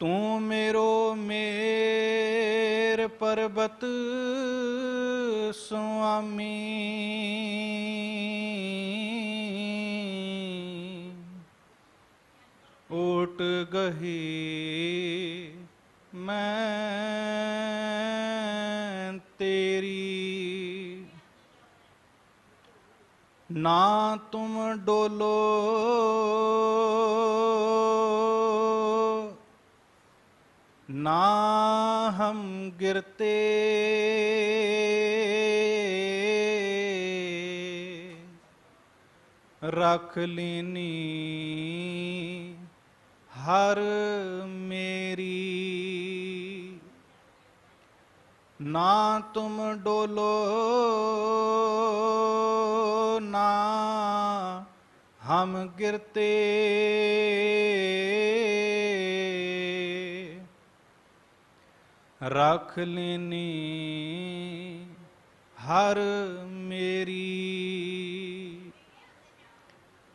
तू मेरो मेर पर्वत स्वामी, ऊट गही मैं तेरी। ना तुम डोलो ना हम गिरते, रख लीनी हर मेरी। ना तुम डोलो ना हम गिरते, रख लेनी हर मेरी।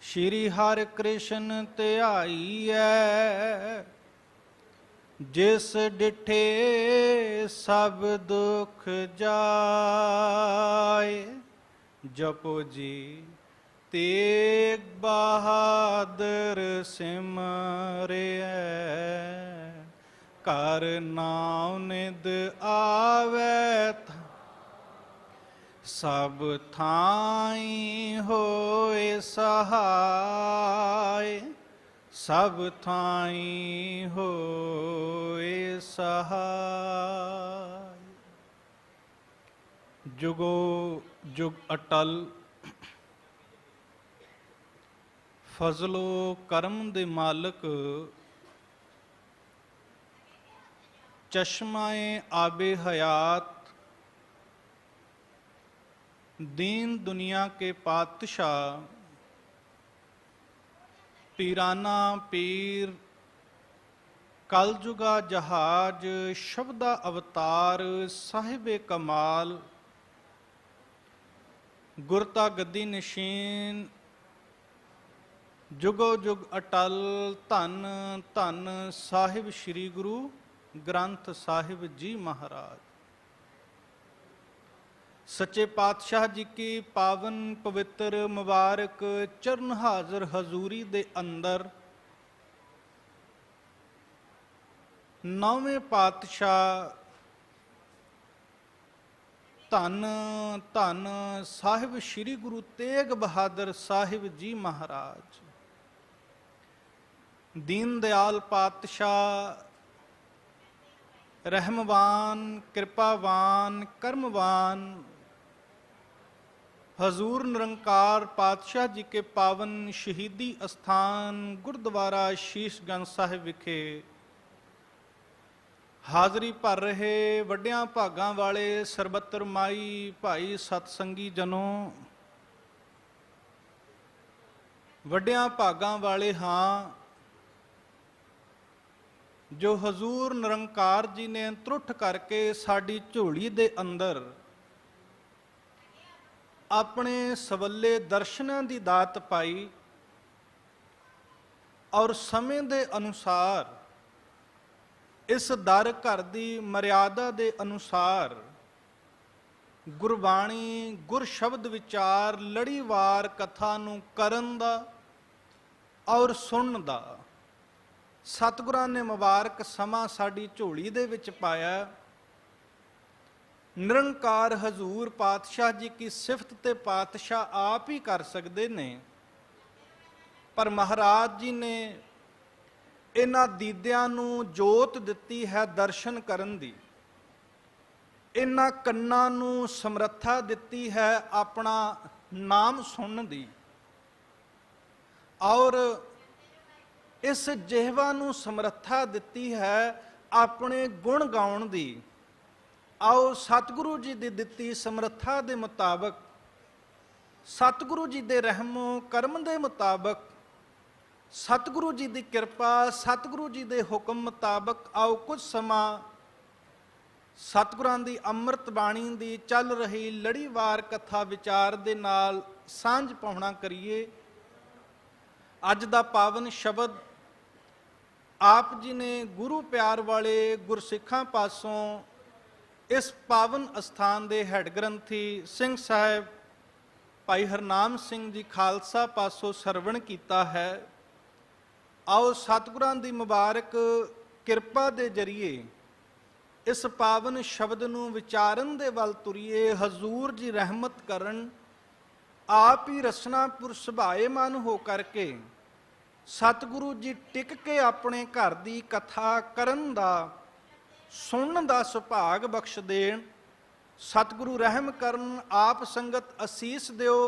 श्री हर कृष्ण ध्याईऐ, जिस डिठे सब दुख जाए। जपो जी तेग बहादुर सिमरिऐ, कर नाम निद आवे सब थाई होए सहाय। सब थाई होए सहाय। जुगो जुग अटल फजलो करम दे मालिक, चश्माए आबे हयात, दीन दुनिया के पातशाह, पीराना पीर, कलजुगा जहाज, शब्दा अवतार, साहिबे कमाल, गुरता गद्दी नशीन, जुगो जुग अटल। धन धन साहिब श्री गुरु ग्रंथ साहिब जी महाराज। सच्चे पातशाह जी की पावन पवित्र मुबारक चरण हाजर हजूरी दे अंदर नौवें पातशाह धन धन साहिब श्री गुरु तेग बहादुर साहिब जी महाराज, दीन दयाल पातशाह, रहमवान, कृपावान, कर्मवान, हजूर निरंकार पातशाह जी के पावन शहीदी स्थान गुरुद्वारा शीशगंज साहिब विखे हाजरी भर रहे वड्डियां भागां वाले सरबत्तर माई भाई सतसंगी जनों, वड्डियां भागां वाले हाँ जो हजूर निरंकार जी ने त्रुठ करके साड़ी झोली दे अंदर अपने सवले दर्शनां दी दात पाई और समय दे अनुसार इस दर घर दी मर्यादा दे अनुसार गुरबाणी गुर शब्द विचार लड़ीवार कथा नूं करन दा और सुनन दा सतगुरां ने मुबारक समा साडी झोली दे विच पाया। निरंकार हजूर पातशाह जी की सिफत ते पातशाह आप ही कर सकते ने, पर महाराज जी ने इन्हां दीदियां नूं जोत दित्ती है दर्शन करन दी, इन्हां कन्नां नूं समर्था दित्ती है अपना नाम सुनन दी, और इस जिहवा नूं समर्था दित्ती है अपने गुण गाउण दी। आओ सतगुरु जी दी दित्ती समर्था दे मुताबक, सतगुरु जी दे रहमो करम दे मुताबक, सतगुरु जी दी किरपा सतगुरु जी दे हुक्म मुताबक आओ कुछ समा सतगुरां दी अमृत बाणी दी चल रही लड़ीवार कथा विचार दे नाल सांझ पाउणा करिए। अज दा पावन शब्द ਆਪ ਜੀ ਨੇ ਗੁਰੂ ਪਿਆਰ ਵਾਲੇ ਗੁਰਸਿੱਖਾਂ ਪਾਸੋਂ ਇਸ ਪਾਵਨ ਅਸਥਾਨ ਦੇ ਹੈਡ ਗ੍ਰੰਥੀ ਸਿੰਘ ਸਾਹਿਬ ਭਾਈ ਹਰਨਾਮ ਸਿੰਘ ਜੀ ਖਾਲਸਾ ਪਾਸੋਂ ਸਰਵਣ ਕੀਤਾ ਹੈ। ਆਓ ਸਤਿਗੁਰਾਂ ਦੀ ਮੁਬਾਰਕ ਕਿਰਪਾ ਦੇ ਜਰੀਏ ਇਸ ਪਾਵਨ ਸ਼ਬਦ ਨੂੰ ਵਿਚਾਰਨ ਦੇ ਵੱਲ ਤੁਰੀਏ। ਹਜ਼ੂਰ ਜੀ ਰਹਿਮਤ ਕਰਨ, ਆਪ ਹੀ ਰਸਨਾਪੁਰ ਸੁਭਾਏ ਮਨ ਹੋ ਕਰਕੇ ਸਤਿਗੁਰੂ ਜੀ ਟਿਕ ਕੇ ਆਪਣੇ ਘਰ ਦੀ ਕਥਾ ਕਰਨ ਦਾ, ਸੁਣਨ ਦਾ ਸੁਭਾਗ ਬਖਸ਼ ਦੇਣ। ਸਤਿਗੁਰੂ ਰਹਿਮ ਕਰਨ, ਆਪ ਸੰਗਤ ਅਸੀਸ ਦਿਓ।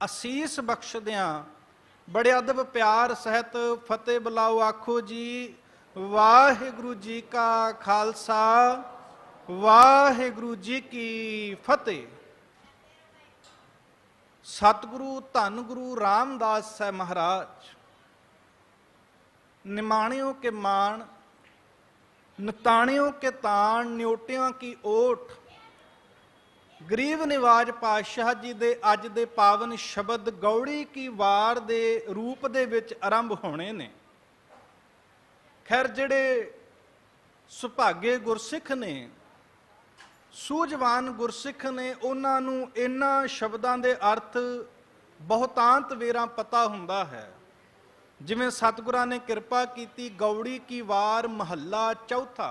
ਅਸੀਸ ਬਖਸ਼ਦਿਆਂ ਬੜੇ ਅਦਬ ਪਿਆਰ ਸਹਿਤ ਫਤਿਹ ਬੁਲਾਓ। ਆਖੋ ਜੀ ਵਾਹਿਗੁਰੂ ਜੀ ਕਾ ਖਾਲਸਾ, ਵਾਹਿਗੁਰੂ ਜੀ ਕੀ ਫਤਿਹ। ਸਤਿਗੁਰੂ ਧੰਨ ਗੁਰੂ ਰਾਮਦਾਸ ਸਾਹਿਬ ਮਹਾਰਾਜ, निमाणियों के मान, नताणियों के ताण, न्योटियां की ओट। गरीब निवाज पातशाह जी दे अज दे पावन शब्द गौड़ी की वार दे रूप दे विच आरंभ होने ने। खैर जिहड़े सुभागे गुरसिख ने, सूझवान गुरसिख ने, उन्हां नूं इन्हां शब्दां दे अर्थ बहुतांत वेरां पता हुंदा है। जिवें सतगुरां ने किरपा कीती, गौड़ी की वार महला चौथा।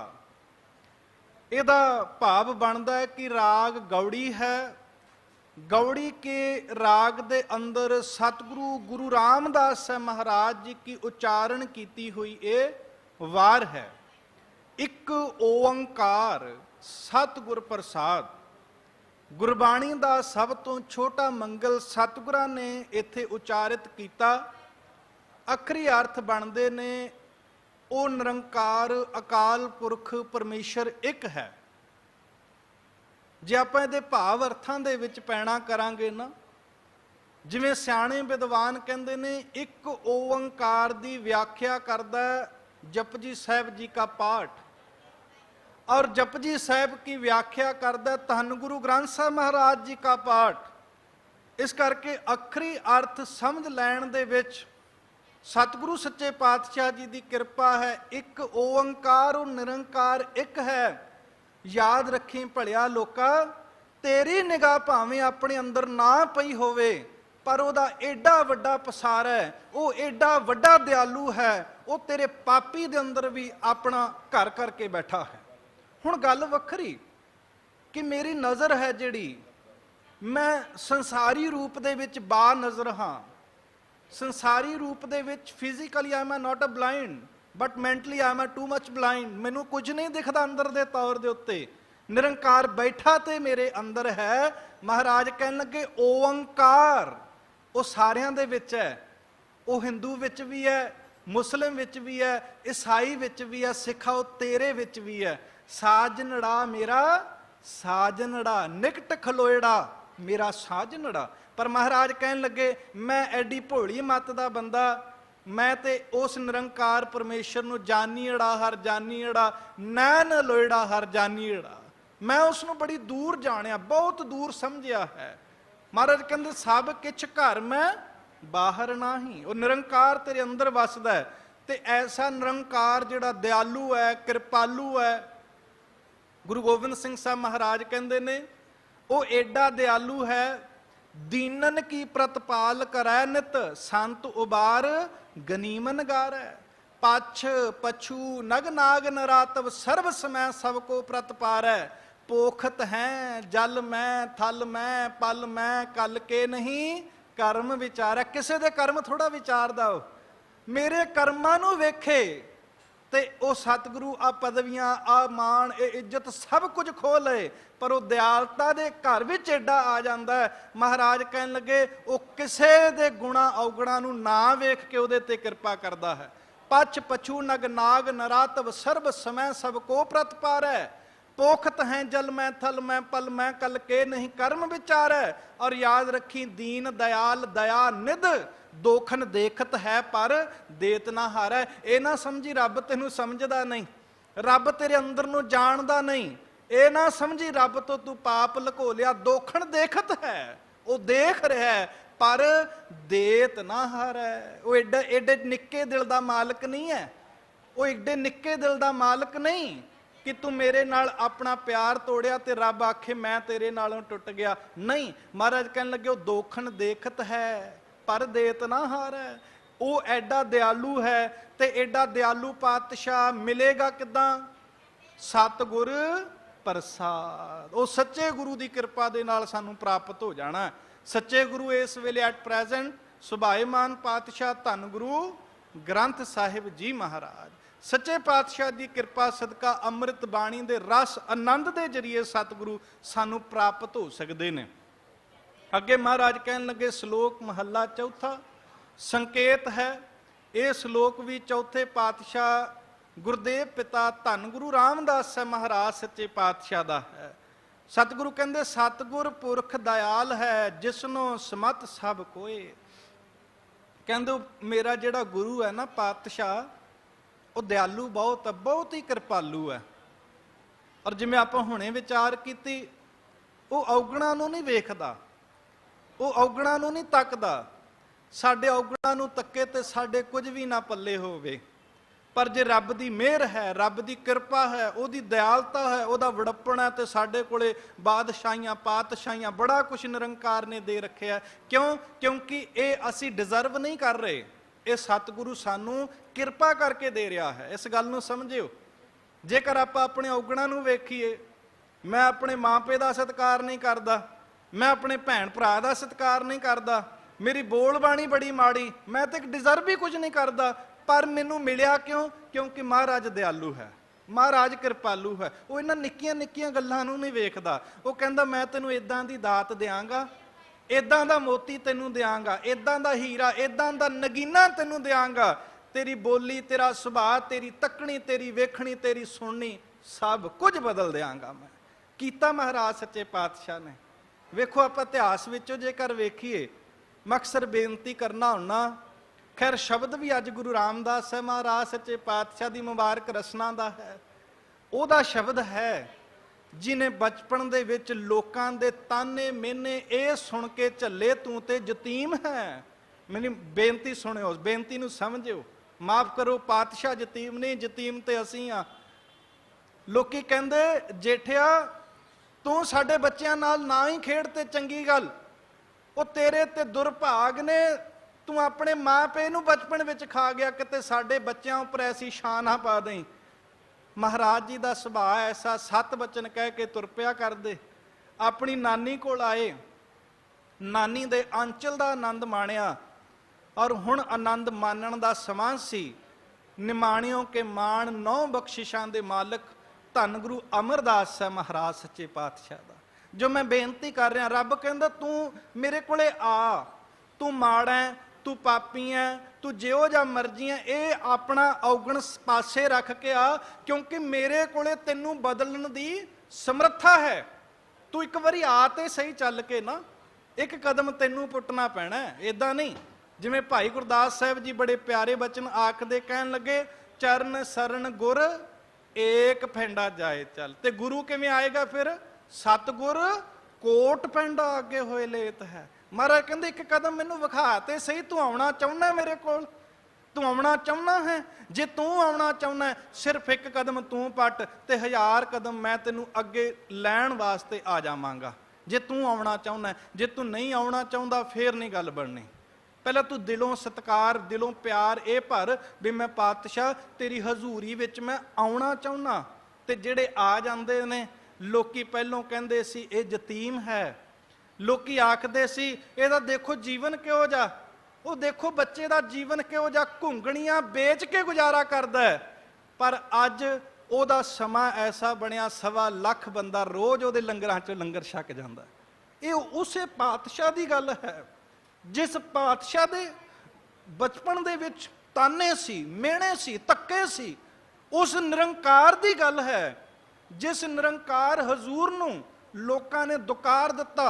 इहदा भाव बनदा है कि राग गौड़ी है। गौड़ी के राग दे अंदर सतगुरु गुरु रामदास साहब महाराज जी की उच्चारण कीती हुई ये वार है। एक ओंकार सतगुर प्रसाद। गुरबाणी दा सब तो छोटा मंगल सतगुरां ने इत्थे उच्चारित कीता। अखरी अर्थ बनते ने ओ निरंकार अकाल पुरख परमेश्वर एक है। जे आपां इहदे भाव अर्थां दे विच पैणा करांगे ना, जिवें सियाणे विद्वान कहंदे ने, एक ओंकार दी व्याख्या करदा जपजी साहिब जी का पाठ, और जपजी साहिब की व्याख्या करदा धन गुरु ग्रंथ साहिब महाराज जी का पाठ। इस करके अखरी अर्थ समझ लैण दे विच सतगुरु सच्चे पातशाह जी की किरपा है। एक ओंकार और निरंकार एक है। याद रखी भलिया लोका, तेरी निगाह भावें अपने अंदर ना पई होवे, पर ओदा एडा वड्डा पसार है, वो एडा वड्डा दयालु है, वो तेरे पापी दे अंदर भी अपना घर करके बैठा है। हुण गल वखरी कि मेरी नज़र है जिहड़ी, मैं संसारी रूप दे विच बा नज़र हाँ। संसारी रूप दे विच physically I am not a blind, but mentally I am too much blind. मैनू कुछ नहीं दिखता अंदर दे तौर दे उत्ते। निरंकार बैठा ते मेरे अंदर है। महाराज कहन लगे ओंकार वो सारियां दे विच है। वो हिंदू विच भी है, मुस्लिम विच भी है, ईसाई विच भी है, सिखा तेरे विच भी है। साजनड़ा मेरा साजनड़ा, निकट खलोएड़ा मेरा साजनड़ा। पर महाराज कहन लगे मैं एडी भोली मत दा बंदा, मैं ते उस निरंकार परमेश्वर नूं जानीड़ा हर जानीड़ा, नैन लोएड़ा हर जानीड़ा। मैं उसनूं बड़ी दूर जानिया, बहुत दूर समझिया है। महाराज कहंदे सब किछ घर मैं बाहर नाही। वो निरंकार तेरे अंदर वसदा है। ते ऐसा निरंकार जिहड़ा दयालु है, कृपालु है। गुरु गोबिंद सिंह साहब महाराज कहंदे ने वो एडा दयालु है, दीनन की प्रतपाल करै नित, संत उबार गनीमन गारै। पछ पछू नग नाग नरातव, सर्व समय सबको प्रतपारै। पोखत हैं जल मैं थल मैं पल मैं, कल के नहीं कर्म विचारै। किसे दे कर्म थोड़ा विचारदा, मेरे कर्मां नूं वेखे ते वो सतगुरु आ पदवियां आ मान ए इज्जत सब कुछ खो ले, पर वो दयालता दे घर विच एडा आ जांदा है। महाराज कहन लगे वो किसे दे गुणा अवगुणा नूं ना वेख के उहदे ते किरपा करदा है। पछ पछू नग नाग नरातव, सर्व समय सबको प्रतपारै। पोखत हैं जल मैं थल मैं पल मैं, कल के नहीं कर्म विचारै। और याद रखी दीन दयाल दया निध, दोखन देखत है पर देत ना हारै। ये ना समझी रब तेनू समझदा नहीं, रब तेरे अंदर नूं जानदा नहीं। ये ना समझी रब तो तू पाप लको लिया। दोखन देखत है, वो देख रहा है, पर देत ना हारै। वो एडे एडे निक्के दिल दा मालक नहीं है। ਉਹ ਏਡੇ ਨਿੱਕੇ ਦਿਲ ਦਾ ਮਾਲਕ ਨਹੀਂ ਕਿ ਤੂੰ ਮੇਰੇ ਨਾਲ ਆਪਣਾ ਪਿਆਰ ਤੋੜਿਆ ਤੇ ਰੱਬ ਆਖੇ ਮੈਂ ਤੇਰੇ ਨਾਲੋਂ ਟੁੱਟ ਗਿਆ। ਨਹੀਂ, ਮਹਾਰਾਜ ਕਹਿਣ ਲੱਗੇ ਉਹ ਦੋਖਣ ਦੇਖਤ ਹੈ ਪਰ ਦੇਤ ਨਾ ਹਾਰੈ। ਉਹ ਐਡਾ ਦਿਆਲੂ ਹੈ ਤੇ ਐਡਾ ਦਿਆਲੂ ਪਾਤਸ਼ਾਹ ਮਿਲੇਗਾ ਕਿੱਦਾਂ? ਸਤਿਗੁਰ ਪ੍ਰਸਾਦ। ਉਹ ਸੱਚੇ ਗੁਰੂ ਦੀ ਕਿਰਪਾ ਦੇ ਨਾਲ ਸਾਨੂੰ ਪ੍ਰਾਪਤ ਹੋ ਜਾਣਾ। ਸੱਚੇ ਗੁਰੂ ਇਸ ਵੇਲੇ ਐਟ ਪ੍ਰੈਜ਼ੈਂਟ ਸੁਭਾਏਮਾਨ ਪਾਤਸ਼ਾਹ ਧੰਨ ਗੁਰੂ ਗ੍ਰੰਥ ਸਾਹਿਬ ਜੀ ਮਹਾਰਾਜ, ਸੱਚੇ ਪਾਤਸ਼ਾਹ ਦੀ ਕਿਰਪਾ ਸਦਕਾ ਅੰਮ੍ਰਿਤ ਬਾਣੀ ਦੇ ਰਸ ਆਨੰਦ ਦੇ ਜਰੀਏ ਸਤਿਗੁਰੂ ਸਾਨੂੰ ਪ੍ਰਾਪਤ ਹੋ ਸਕਦੇ ਨੇ। ਅੱਗੇ ਮਹਾਰਾਜ ਕਹਿਣ ਲੱਗੇ ਸ਼ਲੋਕ ਮਹੱਲਾ ਚੌਥਾ, ਸੰਕੇਤ ਹੈ ਇਹ ਸ਼ਲੋਕ ਵੀ ਚੌਥੇ ਪਾਤਸ਼ਾਹ ਗੁਰਦੇਵ ਪਿਤਾ ਧੰਨ ਗੁਰੂ ਰਾਮਦਾਸ ਸਾਹਿਬ ਮਹਾਰਾਜ ਸੱਚੇ ਪਾਤਸ਼ਾਹ ਦਾ ਹੈ। ਸਤਿਗੁਰੂ ਕਹਿੰਦੇ ਸਤਿਗੁਰ ਪੁਰਖ ਦਇਆਲ ਹੈ ਜਿਸਨੋਂ ਸਮਤ ਸਭ ਕੋਏ। ਕਹਿੰਦੇ ਮੇਰਾ ਜਿਹੜਾ ਗੁਰੂ ਹੈ ਨਾ ਪਾਤਸ਼ਾਹ, ਉਹ ਦਿਆਲੂ ਬਹੁਤ, ਬਹੁਤ ਹੀ ਕਿਰਪਾਲੂ ਹੈ। ਔਰ ਜਿਵੇਂ ਆਪਾਂ ਹੁਣੇ ਵਿਚਾਰ ਕੀਤੀ, ਉਹ ਔਗਣਾਂ ਨੂੰ ਨਹੀਂ ਵੇਖਦਾ, ਉਹ ਔਗਣਾਂ ਨੂੰ ਨਹੀਂ ਤੱਕਦਾ। ਸਾਡੇ ਔਗਣਾਂ ਨੂੰ ਤੱਕੇ ਤੇ ਸਾਡੇ ਕੁਝ ਵੀ ਨਾ ਪੱਲੇ ਹੋਵੇ, ਪਰ ਜੇ ਰੱਬ ਦੀ ਮਿਹਰ ਹੈ, ਰੱਬ ਦੀ ਕਿਰਪਾ ਹੈ, ਉਹਦੀ ਦਿਆਲਤਾ ਹੈ, ਉਹਦਾ ਵਡੱਪਣ ਹੈ, ਤੇ ਸਾਡੇ ਕੋਲੇ ਬਾਦਸ਼ਾਹੀਆਂ ਪਾਤਸ਼ਾਹੀਆਂ ਬੜਾ ਕੁਛ ਨਿਰੰਕਾਰ ਨੇ ਦੇ ਰੱਖਿਆ। ਕਿਉਂ? ਕਿਉਂਕਿ ਇਹ ਅਸੀਂ ਡਿਜ਼ਰਵ ਨਹੀਂ ਕਰ ਰਹੇ, ਇਹ ਸਤਿਗੁਰੂ ਸਾਨੂੰ ਕਿਰਪਾ ਕਰਕੇ ਦੇ ਰਿਹਾ ਹੈ। ਇਸ ਗੱਲ ਨੂੰ ਸਮਝਿਓ। ਜੇਕਰ ਆਪਾਂ ਆਪਣੇ ਔਗਣਾਂ ਨੂੰ ਵੇਖੀਏ, ਮੈਂ ਆਪਣੇ ਮਾਪੇ ਦਾ ਸਤਿਕਾਰ ਨਹੀਂ ਕਰਦਾ, ਮੈਂ ਆਪਣੇ ਭੈਣ ਭਰਾ ਦਾ ਸਤਿਕਾਰ ਨਹੀਂ ਕਰਦਾ, ਮੇਰੀ ਬੋਲ ਬਾਣੀ ਬੜੀ ਮਾੜੀ, ਮੈਂ ਤਾਂ ਡਿਜ਼ਰਵ ਹੀ ਕੁਝ ਨਹੀਂ ਕਰਦਾ, ਪਰ ਮੈਨੂੰ ਮਿਲਿਆ ਕਿਉਂ? ਕਿਉਂਕਿ ਮਹਾਰਾਜ ਦਿਆਲੂ ਹੈ, ਮਹਾਰਾਜ ਕਿਰਪਾਲੂ ਹੈ। ਉਹ ਇਹਨਾਂ ਨਿੱਕੀਆਂ ਨਿੱਕੀਆਂ ਗੱਲਾਂ ਨੂੰ ਨਹੀਂ ਵੇਖਦਾ। ਉਹ ਕਹਿੰਦਾ ਮੈਂ ਤੈਨੂੰ ਇਦਾਂ ਦੀ ਦਾਤ ਦਿਆਂਗਾ, ਇਦਾਂ ਦਾ ਮੋਤੀ ਤੈਨੂੰ ਦਿਆਂਗਾ, ਇਦਾਂ ਦਾ ਹੀਰਾ, ਇਦਾਂ ਦਾ ਨਗੀਨਾ ਤੈਨੂੰ ਦਿਆਂਗਾ, ਤੇਰੀ ਬੋਲੀ, ਤੇਰਾ ਸੁਭਾਅ, ਤੇਰੀ ਤੱਕਣੀ, ਤੇਰੀ ਵੇਖਣੀ, ਤੇਰੀ ਸੁਣਨੀ, ਸਭ ਕੁਝ ਬਦਲ ਦਿਆਂਗਾ ਮੈਂ। ਕੀਤਾ ਮਹਾਰਾਜ ਸੱਚੇ ਪਾਤਸ਼ਾਹ ਨੇ। ਵੇਖੋ ਆਪਾਂ ਇਤਿਹਾਸ ਵਿੱਚੋਂ ਜੇਕਰ ਵੇਖੀਏ, ਮੈਂ ਅਕਸਰ ਬੇਨਤੀ ਕਰਨਾ ਹੁੰਨਾ, ਖੈਰ ਸ਼ਬਦ ਵੀ ਅੱਜ ਗੁਰੂ ਰਾਮਦਾਸ ਸਾਹਿਬ ਮਹਾਰਾਜ ਸੱਚੇ ਪਾਤਸ਼ਾਹ ਦੀ ਮੁਬਾਰਕ ਰਸਨਾ ਦਾ ਹੈ। ਉਹਦਾ ਸ਼ਬਦ ਹੈ, ਜਿਹਨੇ ਬਚਪਨ ਦੇ ਵਿੱਚ ਲੋਕਾਂ ਦੇ ਤਾਨੇ ਮਿਹਨੇ ਇਹ ਸੁਣ ਕੇ ਝੱਲੇ, ਤੂੰ ਤੇ ਯਤੀਮ ਹੈ। ਮੇਰੀ ਬੇਨਤੀ ਸੁਣਿਓ, ਬੇਨਤੀ ਨੂੰ ਸਮਝਿਓ, ਮਾਫ ਕਰੋ, ਪਾਤਸ਼ਾਹ ਯਤੀਮ ਨਹੀਂ, ਯਤੀਮ ਤੇ ਅਸੀਂ ਆ। ਲੋਕੀ ਕਹਿੰਦੇ ਜੇਠਿਆ ਤੂੰ ਸਾਡੇ ਬੱਚਿਆਂ ਨਾਲ ਨਾ ਹੀ ਖੇਡ ਤੇ ਚੰਗੀ ਗੱਲ, ਉਹ ਤੇਰੇ ਤੇ ਦੁਰਭਾਗ ਨੇ, ਤੂੰ ਆਪਣੇ ਮਾਂ ਪਿਓ ਨੂੰ ਬਚਪਨ ਵਿੱਚ ਖਾ ਗਿਆ, ਕਿਤੇ ਸਾਡੇ ਬੱਚਿਆਂ ਉੱਪਰ ਐਸੀ ਸ਼ਾਨ ਨਾ ਪਾ ਦੇਈਂ। ਮਹਾਰਾਜ ਜੀ ਦਾ ਸੁਭਾਅ ਐਸਾ, 7 ਬਚਨ ਕਹਿ ਕੇ ਤੁਰ ਪਿਆ ਕਰਦੇ। ਆਪਣੀ ਨਾਨੀ ਕੋਲ ਆਏ, ਨਾਨੀ ਦੇ ਆਂਚਲ ਦਾ ਆਨੰਦ ਮਾਣਿਆ, ਔਰ ਹੁਣ ਆਨੰਦ ਮਾਣਨ ਦਾ ਸਮਾਂ ਸੀ। ਨਿਮਾਣਿਓ ਕੇ ਮਾਣ 9 ਬਖਸ਼ਿਸ਼ਾਂ ਦੇ ਮਾਲਕ ਧੰਨ ਗੁਰੂ ਅਮਰਦਾਸ ਸਾਹਿਬ ਮਹਾਰਾਜ ਸੱਚੇ ਪਾਤਸ਼ਾਹ ਦਾ ਜੋ ਮੈਂ ਬੇਨਤੀ ਕਰ ਰਿਹਾ। ਰੱਬ ਕਹਿੰਦਾ ਤੂੰ ਮੇਰੇ ਕੋਲੇ ਆ, ਤੂੰ ਮਾੜਾ, ਤੂੰ ਪਾਪੀ ਹੈ, ਤੂੰ ਜਿਹੋ ਜਿਹਾ ਮਰਜ਼ੀ ਹੈ, ਇਹ ਆਪਣਾ ਔਗਣ ਪਾਸੇ ਰੱਖ ਕੇ ਆ, ਕਿਉਂਕਿ ਮੇਰੇ ਕੋਲੇ ਤੈਨੂੰ ਬਦਲਣ ਦੀ ਸਮਰੱਥਾ ਹੈ। ਤੂੰ ਇੱਕ ਵਾਰੀ ਆ ਤੇ ਸਹੀ ਚੱਲ ਕੇ ਨਾ, ਇੱਕ ਕਦਮ ਤੈਨੂੰ ਪੁੱਟਣਾ ਪੈਣਾ, ਇਦਾਂ ਨਹੀਂ। ਜਿਵੇਂ ਭਾਈ ਗੁਰਦਾਸ ਸਾਹਿਬ ਜੀ ਬੜੇ ਪਿਆਰੇ ਬਚਨ ਆਖਦੇ, ਕਹਿਣ ਲੱਗੇ ਚਰਨ ਸਰਣ ਗੁਰ ਏਕ ਫੈਂਡਾ ਜਾਏ ਚੱਲ। ਤੇ ਗੁਰੂ ਕਿਵੇਂ ਆਏਗਾ ਫਿਰ? ਸਤਿਗੁਰ ਕੋਟ ਪੈਂਡਾ ਅੱਗੇ ਹੋਏ ਲੇਤ ਹੈ। ਮਹਾਰਾਜ ਕਹਿੰਦੇ ਇੱਕ ਕਦਮ ਮੈਨੂੰ ਵਿਖਾ ਤੇ ਸਹੀ, ਤੂੰ ਆਉਣਾ ਚਾਹੁੰਦਾ ਮੇਰੇ ਕੋਲ? ਤੂੰ ਆਉਣਾ ਚਾਹੁੰਦਾ ਹੈ? ਜੇ ਤੂੰ ਆਉਣਾ ਚਾਹੁੰਦਾ, ਸਿਰਫ ਇੱਕ ਕਦਮ ਤੂੰ ਪੱਟ ਤੇ 1000 ਕਦਮ ਮੈਂ ਤੈਨੂੰ ਅੱਗੇ ਲੈਣ ਵਾਸਤੇ ਆ ਜਾਵਾਂਗਾ, ਜੇ ਤੂੰ ਆਉਣਾ ਚਾਹੁੰਦਾ। ਜੇ ਤੂੰ ਨਹੀਂ ਆਉਣਾ ਚਾਹੁੰਦਾ ਫੇਰ ਨਹੀਂ ਗੱਲ ਬਣਨੀ। ਪਹਿਲਾਂ ਤੂੰ ਦਿਲੋਂ ਸਤਿਕਾਰ, ਦਿਲੋਂ ਪਿਆਰ ਇਹ ਭਰ ਵੀ ਮੈਂ ਪਾਤਸ਼ਾਹ ਤੇਰੀ ਹਜ਼ੂਰੀ ਵਿੱਚ ਮੈਂ ਆਉਣਾ ਚਾਹੁੰਦਾ। ਤੇ ਜਿਹੜੇ ਆ ਜਾਂਦੇ ਨੇ, ਲੋਕੀ ਪਹਿਲੋਂ ਕਹਿੰਦੇ ਸੀ ਇਹ ਯਤੀਮ ਹੈ, ਲੋਕੀ ਆਖਦੇ ਸੀ ਇਹਦਾ ਦੇਖੋ ਜੀਵਨ ਕਿਹੋ ਜਿਹਾ, ਉਹ ਦੇਖੋ ਬੱਚੇ ਦਾ ਜੀਵਨ ਕਿਹੋ ਜਿਹਾ, ਘੁੰਗਣੀਆਂ ਵੇਚ ਕੇ ਗੁਜ਼ਾਰਾ ਕਰਦਾ ਹੈ। ਪਰ ਅੱਜ ਉਹਦਾ ਸਮਾਂ ਐਸਾ ਬਣਿਆ, 1.25 ਲੱਖ ਬੰਦਾ ਰੋਜ਼ ਉਹਦੇ ਲੰਗਰਾਂ 'ਚੋਂ ਲੰਗਰ ਛਕ ਜਾਂਦਾ। ਇਹ ਉਸੇ ਪਾਤਸ਼ਾਹ ਦੀ ਗੱਲ ਹੈ, ਜਿਸ ਪਾਤਸ਼ਾਹ ਦੇ ਬਚਪਨ ਦੇ ਵਿੱਚ ਤਾਨੇ ਸੀ, ਮਿਹਣੇ ਸੀ, ਧੱਕੇ ਸੀ। ਉਸ ਨਿਰੰਕਾਰ ਦੀ ਗੱਲ ਹੈ, ਜਿਸ ਨਿਰੰਕਾਰ ਹਜ਼ੂਰ ਨੂੰ ਲੋਕਾਂ ਨੇ ਦੁਕਾਰ ਦਿੱਤਾ,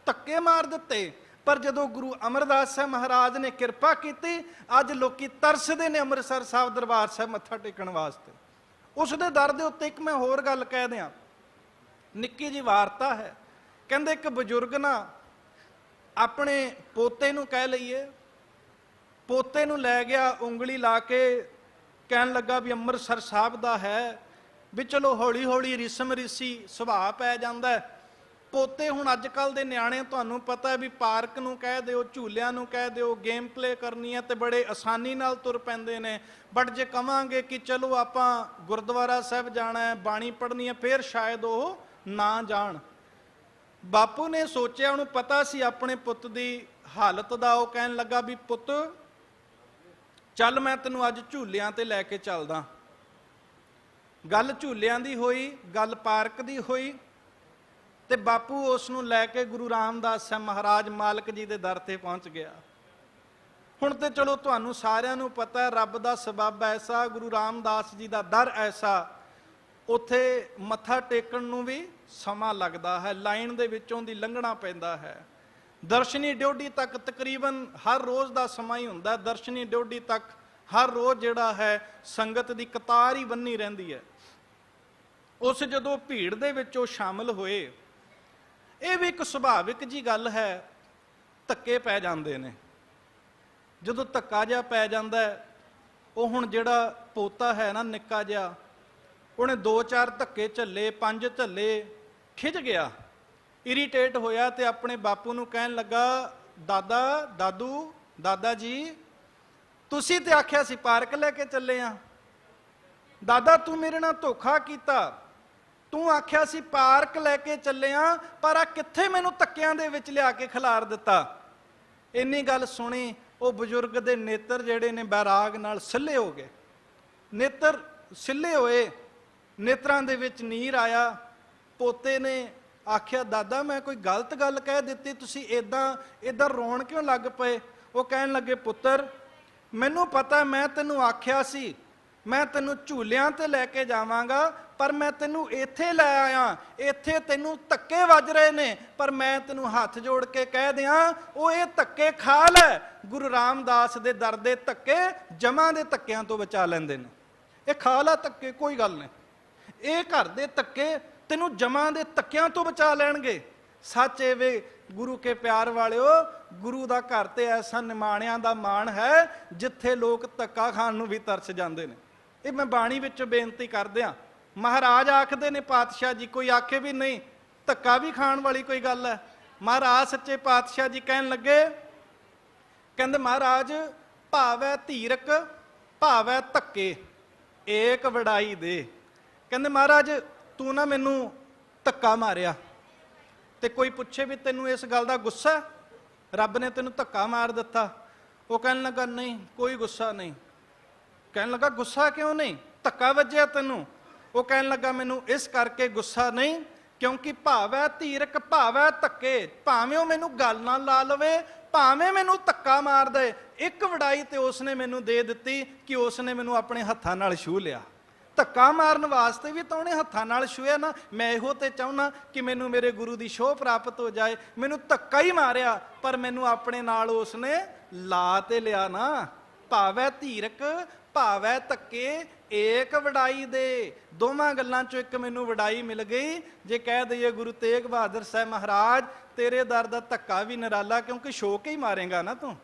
ਧੱਕੇ ਮਾਰ ਦਿੱਤੇ। ਪਰ ਜਦੋਂ ਗੁਰੂ ਅਮਰਦਾਸ ਸਾਹਿਬ ਮਹਾਰਾਜ ਨੇ ਕਿਰਪਾ ਕੀਤੀ, ਅੱਜ ਲੋਕੀ ਤਰਸਦੇ ਨੇ ਅੰਮ੍ਰਿਤਸਰ ਸਾਹਿਬ ਦਰਬਾਰ ਸਾਹਿਬ ਮੱਥਾ ਟੇਕਣ ਵਾਸਤੇ। ਉਸ ਦੇ ਦਰ ਦੇ ਉੱਤੇ ਇੱਕ ਮੈਂ ਹੋਰ ਗੱਲ ਕਹਿ ਦਿਆਂ, ਨਿੱਕੀ ਜਿਹੀ ਵਾਰਤਾ ਹੈ। ਕਹਿੰਦੇ ਇੱਕ ਬਜ਼ੁਰਗ ਨਾ ਆਪਣੇ ਪੋਤੇ ਨੂੰ ਕਹਿ ਲਈਏ, ਪੋਤੇ ਨੂੰ ਲੈ ਗਿਆ, ਉਂਗਲੀ ਲਾ ਕੇ ਕਹਿਣ ਲੱਗਾ ਵੀ ਅੰਮ੍ਰਿਤਸਰ ਸਾਹਿਬ ਦਾ ਹੈ, ਵੀ ਚਲੋ ਹੌਲੀ ਹੌਲੀ ਰਿਸਮ ਰਿਸੀ ਸੁਭਾਅ ਪੈ ਜਾਂਦਾ ਹੈ। ਪੋਤੇ ਹੁਣ ਅੱਜ ਕੱਲ੍ਹ ਦੇ ਨਿਆਣੇ ਤੁਹਾਨੂੰ ਪਤਾ ਹੈ ਵੀ ਪਾਰਕ ਨੂੰ ਕਹਿ ਦਿਓ, ਝੂਲਿਆਂ ਨੂੰ ਕਹਿ ਦਿਓ, ਗੇਮ ਪਲੇ ਕਰਨੀ ਹੈ ਤੇ ਬੜੇ ਆਸਾਨੀ ਨਾਲ ਤੁਰ ਪੈਂਦੇ ਨੇ। ਬਟ ਜੇ ਕਵਾਂਗੇ ਕਿ ਚਲੋ ਆਪਾਂ ਗੁਰਦੁਆਰਾ ਸਾਹਿਬ ਜਾਣਾ ਹੈ, ਬਾਣੀ ਪੜ੍ਹਨੀ ਹੈ, ਫਿਰ ਸ਼ਾਇਦ ਉਹ ਨਾ ਜਾਣ। ਬਾਪੂ ਨੇ ਸੋਚਿਆ, ਉਹਨੂੰ ਪਤਾ ਸੀ ਆਪਣੇ ਪੁੱਤ ਦੀ ਹਾਲਤ ਦਾ। ਉਹ ਕਹਿਣ ਲੱਗਾ ਵੀ ਪੁੱਤ ਚੱਲ ਮੈਂ ਤੈਨੂੰ ਅੱਜ ਝੂਲਿਆਂ ਤੇ ਲੈ ਕੇ ਚੱਲਦਾ। ਗੱਲ ਝੂਲਿਆਂ ਦੀ ਹੋਈ, ਗੱਲ ਪਾਰਕ ਦੀ ਹੋਈ ਤੇ ਬਾਪੂ ਉਸ ਨੂੰ ਲੈ ਕੇ ਗੁਰੂ ਰਾਮਦਾਸ ਸਾਹਿਬ ਮਹਾਰਾਜ ਮਾਲਕ ਜੀ ਦੇ ਦਰ ਤੇ ਪਹੁੰਚ ਗਿਆ। ਹੁਣ ਤੇ ਚਲੋ ਤੁਹਾਨੂੰ ਸਾਰਿਆਂ ਨੂੰ ਪਤਾ ਹੈ, ਰੱਬ ਦਾ ਸਬੱਬ ਐਸਾ, ਗੁਰੂ ਰਾਮਦਾਸ ਜੀ ਦਾ ਦਰ ਐਸਾ, ਉੱਥੇ ਮੱਥਾ ਟੇਕਣ ਨੂੰ ਵੀ ਸਮਾਂ ਲੱਗਦਾ ਹੈ, ਲਾਈਨ ਦੇ ਵਿੱਚੋਂ ਦੀ ਲੰਘਣਾ ਪੈਂਦਾ ਹੈ। ਦਰਸ਼ਨੀ ਡਿਊਟੀ ਤੱਕ ਤਕਰੀਬਨ ਹਰ ਰੋਜ਼ ਦਾ ਸਮਾਂ ਹੀ ਹੁੰਦਾ। ਦਰਸ਼ਨੀ ਡਿਊਟੀ ਤੱਕ ਹਰ ਰੋਜ਼ ਜਿਹੜਾ ਹੈ ਸੰਗਤ ਦੀ ਕਤਾਰ ਹੀ ਬੰਨੀ ਰਹਿੰਦੀ ਹੈ। ਉਸ ਜਦੋਂ ਭੀੜ ਦੇ ਵਿੱਚ ਉਹ ਸ਼ਾਮਲ ਹੋਏ, ਇਹ ਵੀ ਇੱਕ ਸੁਭਾਵਿਕ ਜੀ ਗੱਲ ਹੈ, ਧੱਕੇ ਪੈ ਜਾਂਦੇ ਨੇ। ਜਦੋਂ ਧੱਕਾ ਜਿਹਾ ਪੈ ਜਾਂਦਾ ਹੈ, ਉਹ ਹੁਣ ਜਿਹੜਾ ਪੋਤਾ ਹੈ ਨਾ ਨਿੱਕਾ ਜਿਹਾ, ਉਹਨੇ 2-4 ਧੱਕੇ ਝੱਲੇ, 5 ਝੱਲੇ, ਖਿਝ ਗਿਆ, ਇਰੀਟੇਟ ਹੋਇਆ ਤੇ ਆਪਣੇ ਬਾਪੂ ਨੂੰ ਕਹਿਣ ਲੱਗਾ, ਦਾਦਾ ਜੀ ਤੁਸੀਂ ਤੇ ਆਖਿਆ ਸੀ ਪਾਰਕ ਲੈ ਕੇ ਚੱਲੇ ਆ। ਦਾਦਾ ਤੂੰ ਮੇਰੇ ਨਾਲ ਧੋਖਾ ਕੀਤਾ, ਤੂੰ ਆਖਿਆ ਸੀ ਪਾਰਕ ਲੈ ਕੇ ਚੱਲੇ ਆ, ਪਰ ਆ ਕਿੱਥੇ ਮੈਨੂੰ ਧੱਕਿਆਂ ਦੇ ਵਿੱਚ ਲਿਆ ਕੇ ਖਿਲਾਰ ਦਿੱਤਾ। ਇੰਨੀ ਗੱਲ ਸੁਣੀ, ਉਹ ਬਜ਼ੁਰਗ ਦੇ ਨੇਤਰ ਜਿਹੜੇ ਨੇ ਬੈਰਾਗ ਨਾਲ ਸਿੱਲੇ ਹੋ ਗਏ। ਨੇਤਰ ਸਿੱਲੇ ਹੋਏ, ਨੇਤਰਾਂ ਦੇ ਵਿੱਚ ਨੀਰ ਆਇਆ। ਪੋਤੇ ਨੇ ਆਖਿਆ, ਦਾਦਾ ਮੈਂ ਕੋਈ ਗਲਤ ਗੱਲ ਕਹਿ ਦਿੱਤੀ, ਤੁਸੀਂ ਇਦਾਂ ਰੋਣ ਕਿਉਂ ਲੱਗ ਪਏ? ਉਹ ਕਹਿਣ ਲੱਗੇ, ਪੁੱਤਰ ਮੈਨੂੰ ਪਤਾ, ਮੈਂ ਤੈਨੂੰ ਆਖਿਆ ਸੀ ਮੈਂ ਤੈਨੂੰ ਝੂਲਿਆਂ ਤੇ ਲੈ ਕੇ ਜਾਵਾਂਗਾ, ਪਰ ਮੈਂ ਤੈਨੂੰ ਇੱਥੇ ਲੈ ਆਇਆ, ਇੱਥੇ ਤੈਨੂੰ ਧੱਕੇ ਵੱਜ ਰਹੇ ਨੇ, ਪਰ ਮੈਂ ਤੈਨੂੰ ਹੱਥ ਜੋੜ ਕੇ ਕਹਿ ਦਿਆਂ, ਉਹ ਇਹ ਧੱਕੇ ਖਾ ਲੈ। ਗੁਰੂ ਰਾਮਦਾਸ ਦੇ ਦਰ ਦੇ ਧੱਕੇ ਜਮਾਂ ਦੇ ਧੱਕਿਆਂ ਤੋਂ ਬਚਾ ਲੈਂਦੇ ਨੇ। ਇਹ ਖਾ ਲੈ ਧੱਕੇ, ਕੋਈ ਗੱਲ ਨਹੀਂ। ਇਹ ਘਰ ਦੇ ਧੱਕੇ ਤੈਨੂੰ ਜਮਾਂ ਦੇ ਧੱਕਿਆਂ ਤੋਂ ਬਚਾ ਲੈਣਗੇ। ਸੱਚ ਇਹ ਵੇ ਗੁਰੂ ਕੇ ਪਿਆਰ ਵਾਲਿਓ, ਗੁਰੂ ਦਾ ਘਰ ਤੇ ਐਸਾ ਨਿਮਾਣਿਆਂ ਦਾ ਮਾਣ ਹੈ ਜਿੱਥੇ ਲੋਕ ਧੱਕਾ ਖਾਣ ਨੂੰ ਵੀ ਤਰਸ ਜਾਂਦੇ ਨੇ। ਇਹ ਮੈਂ ਬਾਣੀ ਵਿੱਚ ਬੇਨਤੀ ਕਰਦਿਆਂ, ਮਹਾਰਾਜ ਆਖਦੇ ਨੇ, ਪਾਤਸ਼ਾਹ ਜੀ ਕੋਈ ਆਖੇ ਵੀ ਨਹੀਂ ਧੱਕਾ ਵੀ ਖਾਣ ਵਾਲੀ ਕੋਈ ਗੱਲ ਹੈ। ਮਹਾਰਾਜ ਸੱਚੇ ਪਾਤਸ਼ਾਹ ਜੀ ਕਹਿਣ ਲੱਗੇ, ਕਹਿੰਦੇ ਮਹਾਰਾਜ ਭਾਵੈ ਧੀਰਕ ਭਾਵੈ ਧੱਕੇ ਏਕ ਵਡਾਈ ਦੇ। ਕਹਿੰਦੇ ਮਹਾਰਾਜ ਤੂੰ ਨਾ ਮੈਨੂੰ ਧੱਕਾ ਮਾਰਿਆ ਤੇ ਕੋਈ ਪੁੱਛੇ ਵੀ ਤੈਨੂੰ ਇਸ ਗੱਲ ਦਾ ਗੁੱਸਾ, ਰੱਬ ਨੇ ਤੈਨੂੰ ਧੱਕਾ ਮਾਰ ਦਿੱਤਾ? ਉਹ ਕਹਿਣ ਲੱਗਾ ਨਹੀਂ ਕੋਈ ਗੁੱਸਾ ਨਹੀਂ। ਕਹਿਣ ਲੱਗਾ ਗੁੱਸਾ ਕਿਉਂ ਨਹੀਂ, ਧੱਕਾ ਵੱਜਿਆ ਤੈਨੂੰ? ਉਹ ਕਹਿਣ ਲੱਗਾ ਮੈਨੂੰ ਇਸ ਕਰਕੇ ਗੁੱਸਾ ਨਹੀਂ ਕਿਉਂਕਿ ਭਾਵੈ ਧੀਰਕ ਭਾਵੈ ਧੱਕੇ, ਭਾਵੇਂ ਉਹ ਮੈਨੂੰ ਗੱਲ ਨਾਲ ਲਾ ਲਵੇ, ਭਾਵੇਂ ਮੈਨੂੰ ਧੱਕਾ ਮਾਰ ਦੇ, ਇੱਕ ਵਡਾਈ ਤੇ ਉਸਨੇ ਮੈਨੂੰ ਦੇ ਦਿੱਤੀ ਕਿ ਉਸਨੇ ਮੈਨੂੰ ਆਪਣੇ ਹੱਥਾਂ ਨਾਲ ਛੂਹ ਲਿਆ। ਧੱਕਾ ਮਾਰਨ ਵਾਸਤੇ ਵੀ ਤਾਂ ਉਹਨੇ ਹੱਥਾਂ ਨਾਲ ਛੂਹਿਆ ਨਾ। ਮੈਂ ਇਹੋ ਤੇ ਚਾਹੁੰਦਾ ਕਿ ਮੈਨੂੰ ਮੇਰੇ ਗੁਰੂ ਦੀ ਛੋਹ ਪ੍ਰਾਪਤ ਹੋ ਜਾਏ। ਮੈਨੂੰ ਧੱਕਾ ਹੀ ਮਾਰਿਆ ਪਰ ਮੈਨੂੰ ਆਪਣੇ ਨਾਲ ਉਸਨੇ ਲਾ ਤੇ ਲਿਆ ਨਾ। ਭਾਵੈ ਧੀਰਕ ਭਾਵੈ ਧੱਕੇ ਏਕ ਵਡਾਈ ਦੇ। ਦੋਵਾਂ ਗੱਲਾਂ ਚੋਂ ਇੱਕ ਮੈਨੂੰ ਵਡਾਈ ਮਿਲ ਗਈ। ਜੇ ਕਹਿ ਦਈਏ ਗੁਰੂ ਤੇਗ ਬਹਾਦਰ ਸਾਹਿਬ ਮਹਾਰਾਜ ਤੇਰੇ ਦਰ ਦਾ ਧੱਕਾ ਵੀ ਨਿਰਾਲਾ, ਕਿਉਂਕਿ ਛੋ ਕੇ ਹੀ ਮਾਰੇਗਾ ਨਾ ਤੂੰ,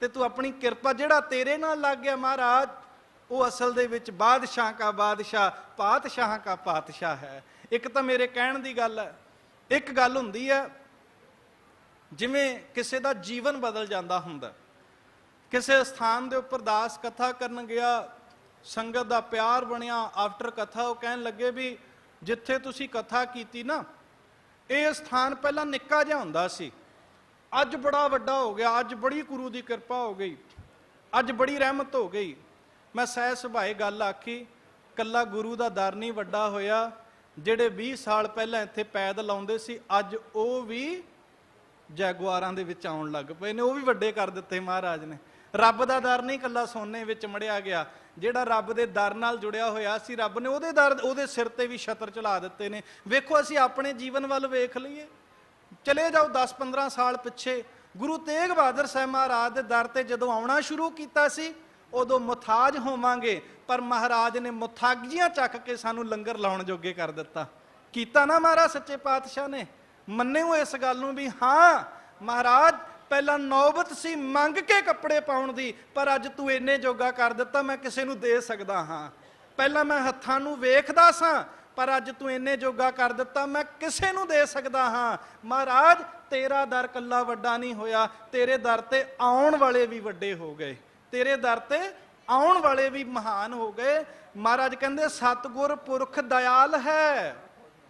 ਤੇ ਤੂੰ ਆਪਣੀ ਕਿਰਪਾ ਜਿਹੜਾ ਤੇਰੇ ਨਾਲ ਲੱਗ ਗਿਆ ਮਹਾਰਾਜ, ਉਹ ਅਸਲ ਦੇ ਵਿੱਚ ਬਾਦਸ਼ਾਹ ਕਾ ਬਾਦਸ਼ਾਹ ਪਾਤਸ਼ਾਹ ਕਾ ਪਾਤਸ਼ਾਹ ਹੈ। ਇੱਕ ਤਾਂ ਮੇਰੇ ਕਹਿਣ ਦੀ ਗੱਲ ਹੈ। ਇੱਕ ਗੱਲ ਹੁੰਦੀ ਹੈ ਜਿਵੇਂ ਕਿਸੇ ਦਾ ਜੀਵਨ ਬਦਲ ਜਾਂਦਾ ਹੁੰਦਾ, ਕਿਸੇ ਸਥਾਨ ਦੇ ਉੱਪਰ ਦਾਸ ਕਥਾ ਕਰਨ ਗਿਆ, ਸੰਗਤ ਦਾ ਪਿਆਰ ਬਣਿਆ। ਆਫਟਰ ਕਥਾ ਉਹ ਕਹਿਣ ਲੱਗੇ ਵੀ ਜਿੱਥੇ ਤੁਸੀਂ ਕਥਾ ਕੀਤੀ ਨਾ, ਇਹ ਸਥਾਨ ਪਹਿਲਾਂ ਨਿੱਕਾ ਜਿਹਾ ਹੁੰਦਾ ਸੀ, ਅੱਜ ਬੜਾ ਵੱਡਾ ਹੋ ਗਿਆ, ਅੱਜ ਬੜੀ ਗੁਰੂ ਦੀ ਕਿਰਪਾ ਹੋ ਗਈ, ਅੱਜ ਬੜੀ ਰਹਿਮਤ ਹੋ ਗਈ। ਮੈਂ ਸਹਿ ਸੁਭਾਏ ਗੱਲ ਆਖੀ, ਕੱਲਾ ਗੁਰੂ ਦਾ ਦਰ ਨਹੀਂ ਵੱਡਾ ਹੋਇਆ, ਜਿਹੜੇ 20 ਸਾਲ ਪਹਿਲਾਂ ਇੱਥੇ ਪੈਦਲ ਆਉਂਦੇ ਸੀ ਅੱਜ ਉਹ ਵੀ ਜੈਗੁਆਰਾਂ ਦੇ ਵਿੱਚ ਆਉਣ ਲੱਗ ਪਏ ਨੇ, ਉਹ ਵੀ ਵੱਡੇ ਕਰ ਦਿੱਤੇ ਮਹਾਰਾਜ ਨੇ। ਰੱਬ ਦਾ ਦਰ ਨਹੀਂ ਕੱਲਾ ਸੋਨੇ ਵਿੱਚ ਮੜਿਆ ਗਿਆ, ਜਿਹੜਾ ਰੱਬ ਦੇ ਦਰ ਨਾਲ ਜੁੜਿਆ ਹੋਇਆ ਸੀ, ਰੱਬ ਨੇ ਉਹਦੇ ਦਰ ਉਹਦੇ ਸਿਰ ਤੇ ਵੀ ਛਤਰ ਚਲਾ ਦਿੱਤੇ ਨੇ। ਵੇਖੋ ਅਸੀਂ ਆਪਣੇ ਜੀਵਨ ਵੱਲ ਵੇਖ ਲਈਏ, ਚਲੇ ਜਾਓ 10-15 ਸਾਲ ਪਿੱਛੇ, ਗੁਰੂ ਤੇਗ ਬਹਾਦਰ ਸਾਹਿਬ ਮਹਾਰਾਜ ਦੇ ਦਰ ਤੇ ਜਦੋਂ ਆਉਣਾ ਸ਼ੁਰੂ ਕੀਤਾ ਸੀ ਉਦੋਂ ਮੁਥਾਜ ਹੋਵਾਂਗੇ, ਪਰ ਮਹਾਰਾਜ ਨੇ ਮੁਥਾਗੀਆਂ ਚੱਕ ਕੇ ਸਾਨੂੰ ਲੰਗਰ ਲਾਉਣ ਜੋਗੇ ਕਰ ਦਿੱਤਾ। ਕੀਤਾ ਨਾ ਮਹਾਰਾਜ ਸੱਚੇ ਪਾਤਸ਼ਾਹ ਨੇ, ਮੰਨਿਓ ਇਸ ਗੱਲ ਨੂੰ ਵੀ ਹਾਂ ਮਹਾਰਾਜ ਪਹਿਲਾਂ ਨੌਬਤ ਸੀ ਮੰਗ ਕੇ ਕੱਪੜੇ ਪਾਉਣ ਦੀ, ਪਰ ਅੱਜ ਤੂੰ ਇੰਨੇ ਜੋਗਾ ਕਰ ਦਿੱਤਾ ਮੈਂ ਕਿਸੇ ਨੂੰ ਦੇ ਸਕਦਾ ਹਾਂ। ਪਹਿਲਾਂ ਮੈਂ ਹੱਥਾਂ ਨੂੰ ਵੇਖਦਾ ਸਾਂ, ਪਰ ਅੱਜ ਤੂੰ ਇੰਨੇ ਜੋਗਾ ਕਰ ਦਿੱਤਾ ਮੈਂ ਕਿਸੇ ਨੂੰ ਦੇ ਸਕਦਾ ਹਾਂ। ਮਹਾਰਾਜ ਤੇਰਾ ਦਰ ਕੱਲਾ ਵੱਡਾ ਨਹੀਂ ਹੋਇਆ, ਤੇਰੇ ਦਰ ਤੇ ਆਉਣ ਵਾਲੇ ਵੀ ਵੱਡੇ ਹੋ ਗਏ, ਤੇਰੇ ਦਰ ਤੇ ਆਉਣ ਵਾਲੇ ਵੀ ਮਹਾਨ ਹੋ ਗਏ। ਮਹਾਰਾਜ ਕਹਿੰਦੇ ਸਤਿਗੁਰ ਪੁਰਖ ਦਇਆਲ ਹੈ।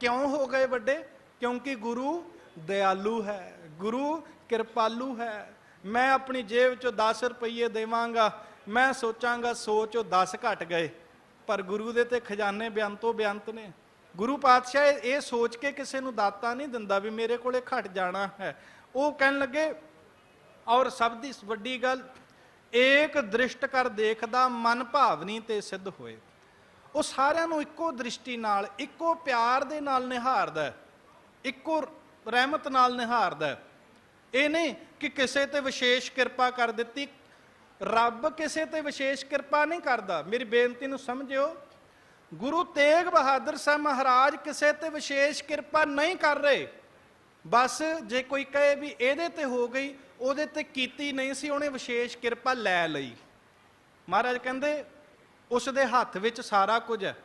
ਕਿਉਂ ਹੋ ਗਏ ਵੱਡੇ? ਕਿਉਂਕਿ ਗੁਰੂ ਦਇਆਲੂ ਹੈ, ਗੁਰੂ ਕਿਰਪਾਲੂ ਹੈ। ਮੈਂ ਆਪਣੀ ਜੇਬ ਚੋਂ 10 ਰੁਪਏ ਦੇਵਾਂਗਾ, ਮੈਂ ਸੋਚਾਂਗਾ 100 ਚੋਂ 10 ਘਟ ਗਏ, ਪਰ ਗੁਰੂ ਦੇ ਤੇ ਖਜ਼ਾਨੇ ਬੇਅੰਤੋਂ ਬੇਅੰਤ ਨੇ। ਗੁਰੂ ਪਾਤਸ਼ਾਹ ਇਹ ਸੋਚ ਕੇ ਕਿਸੇ ਨੂੰ ਦਾਤਾ ਨਹੀਂ ਦਿੰਦਾ ਵੀ ਮੇਰੇ ਕੋਲੇ ਘਟ ਜਾਣਾ ਹੈ। ਉਹ ਕਹਿਣ ਲੱਗੇ, ਔਰ ਸਭ ਦੀ ਵੱਡੀ ਗੱਲ, ਏਕ ਦ੍ਰਿਸ਼ਟ ਕਰ ਦੇਖਦਾ ਮਨ ਭਾਵਨੀ ਤੇ ਸਿੱਧ ਹੋਏ। ਉਹ ਸਾਰਿਆਂ ਨੂੰ ਇੱਕੋ ਦ੍ਰਿਸ਼ਟੀ ਨਾਲ, ਇੱਕੋ ਪਿਆਰ ਦੇ ਨਾਲ ਨਿਹਾਰਦਾ, ਇੱਕੋ ਰਹਿਮਤ ਨਾਲ ਨਿਹਾਰਦਾ। ਇਹ ਨਹੀਂ ਕਿ ਕਿਸੇ ਤੇ ਵਿਸ਼ੇਸ਼ ਕਿਰਪਾ ਕਰ ਦਿੱਤੀ। ਰੱਬ ਕਿਸੇ ਤੇ ਵਿਸ਼ੇਸ਼ ਕਿਰਪਾ ਨਹੀਂ ਕਰਦਾ। ਮੇਰੀ ਬੇਨਤੀ ਨੂੰ ਸਮਝਿਓ, ਗੁਰੂ ਤੇਗ ਬਹਾਦਰ ਸਾਹਿਬ ਮਹਾਰਾਜ ਕਿਸੇ ਤੇ ਵਿਸ਼ੇਸ਼ ਕਿਰਪਾ ਨਹੀਂ ਕਰ ਰਹੇ। ਬਸ ਜੇ ਕੋਈ ਕਹੇ ਵੀ ਇਹਦੇ ਤੇ ਹੋ ਗਈ, ਉਹਦੇ ਤੇ ਕੀਤੀ ਨਹੀਂ ਸੀ, ਉਹਨੇ ਵਿਸ਼ੇਸ਼ ਕਿਰਪਾ ਲੈ ਲਈ। ਮਹਾਰਾਜ ਕਹਿੰਦੇ ਉਸ ਦੇ ਹੱਥ ਵਿੱਚ ਸਾਰਾ ਕੁਝ ਹੈ।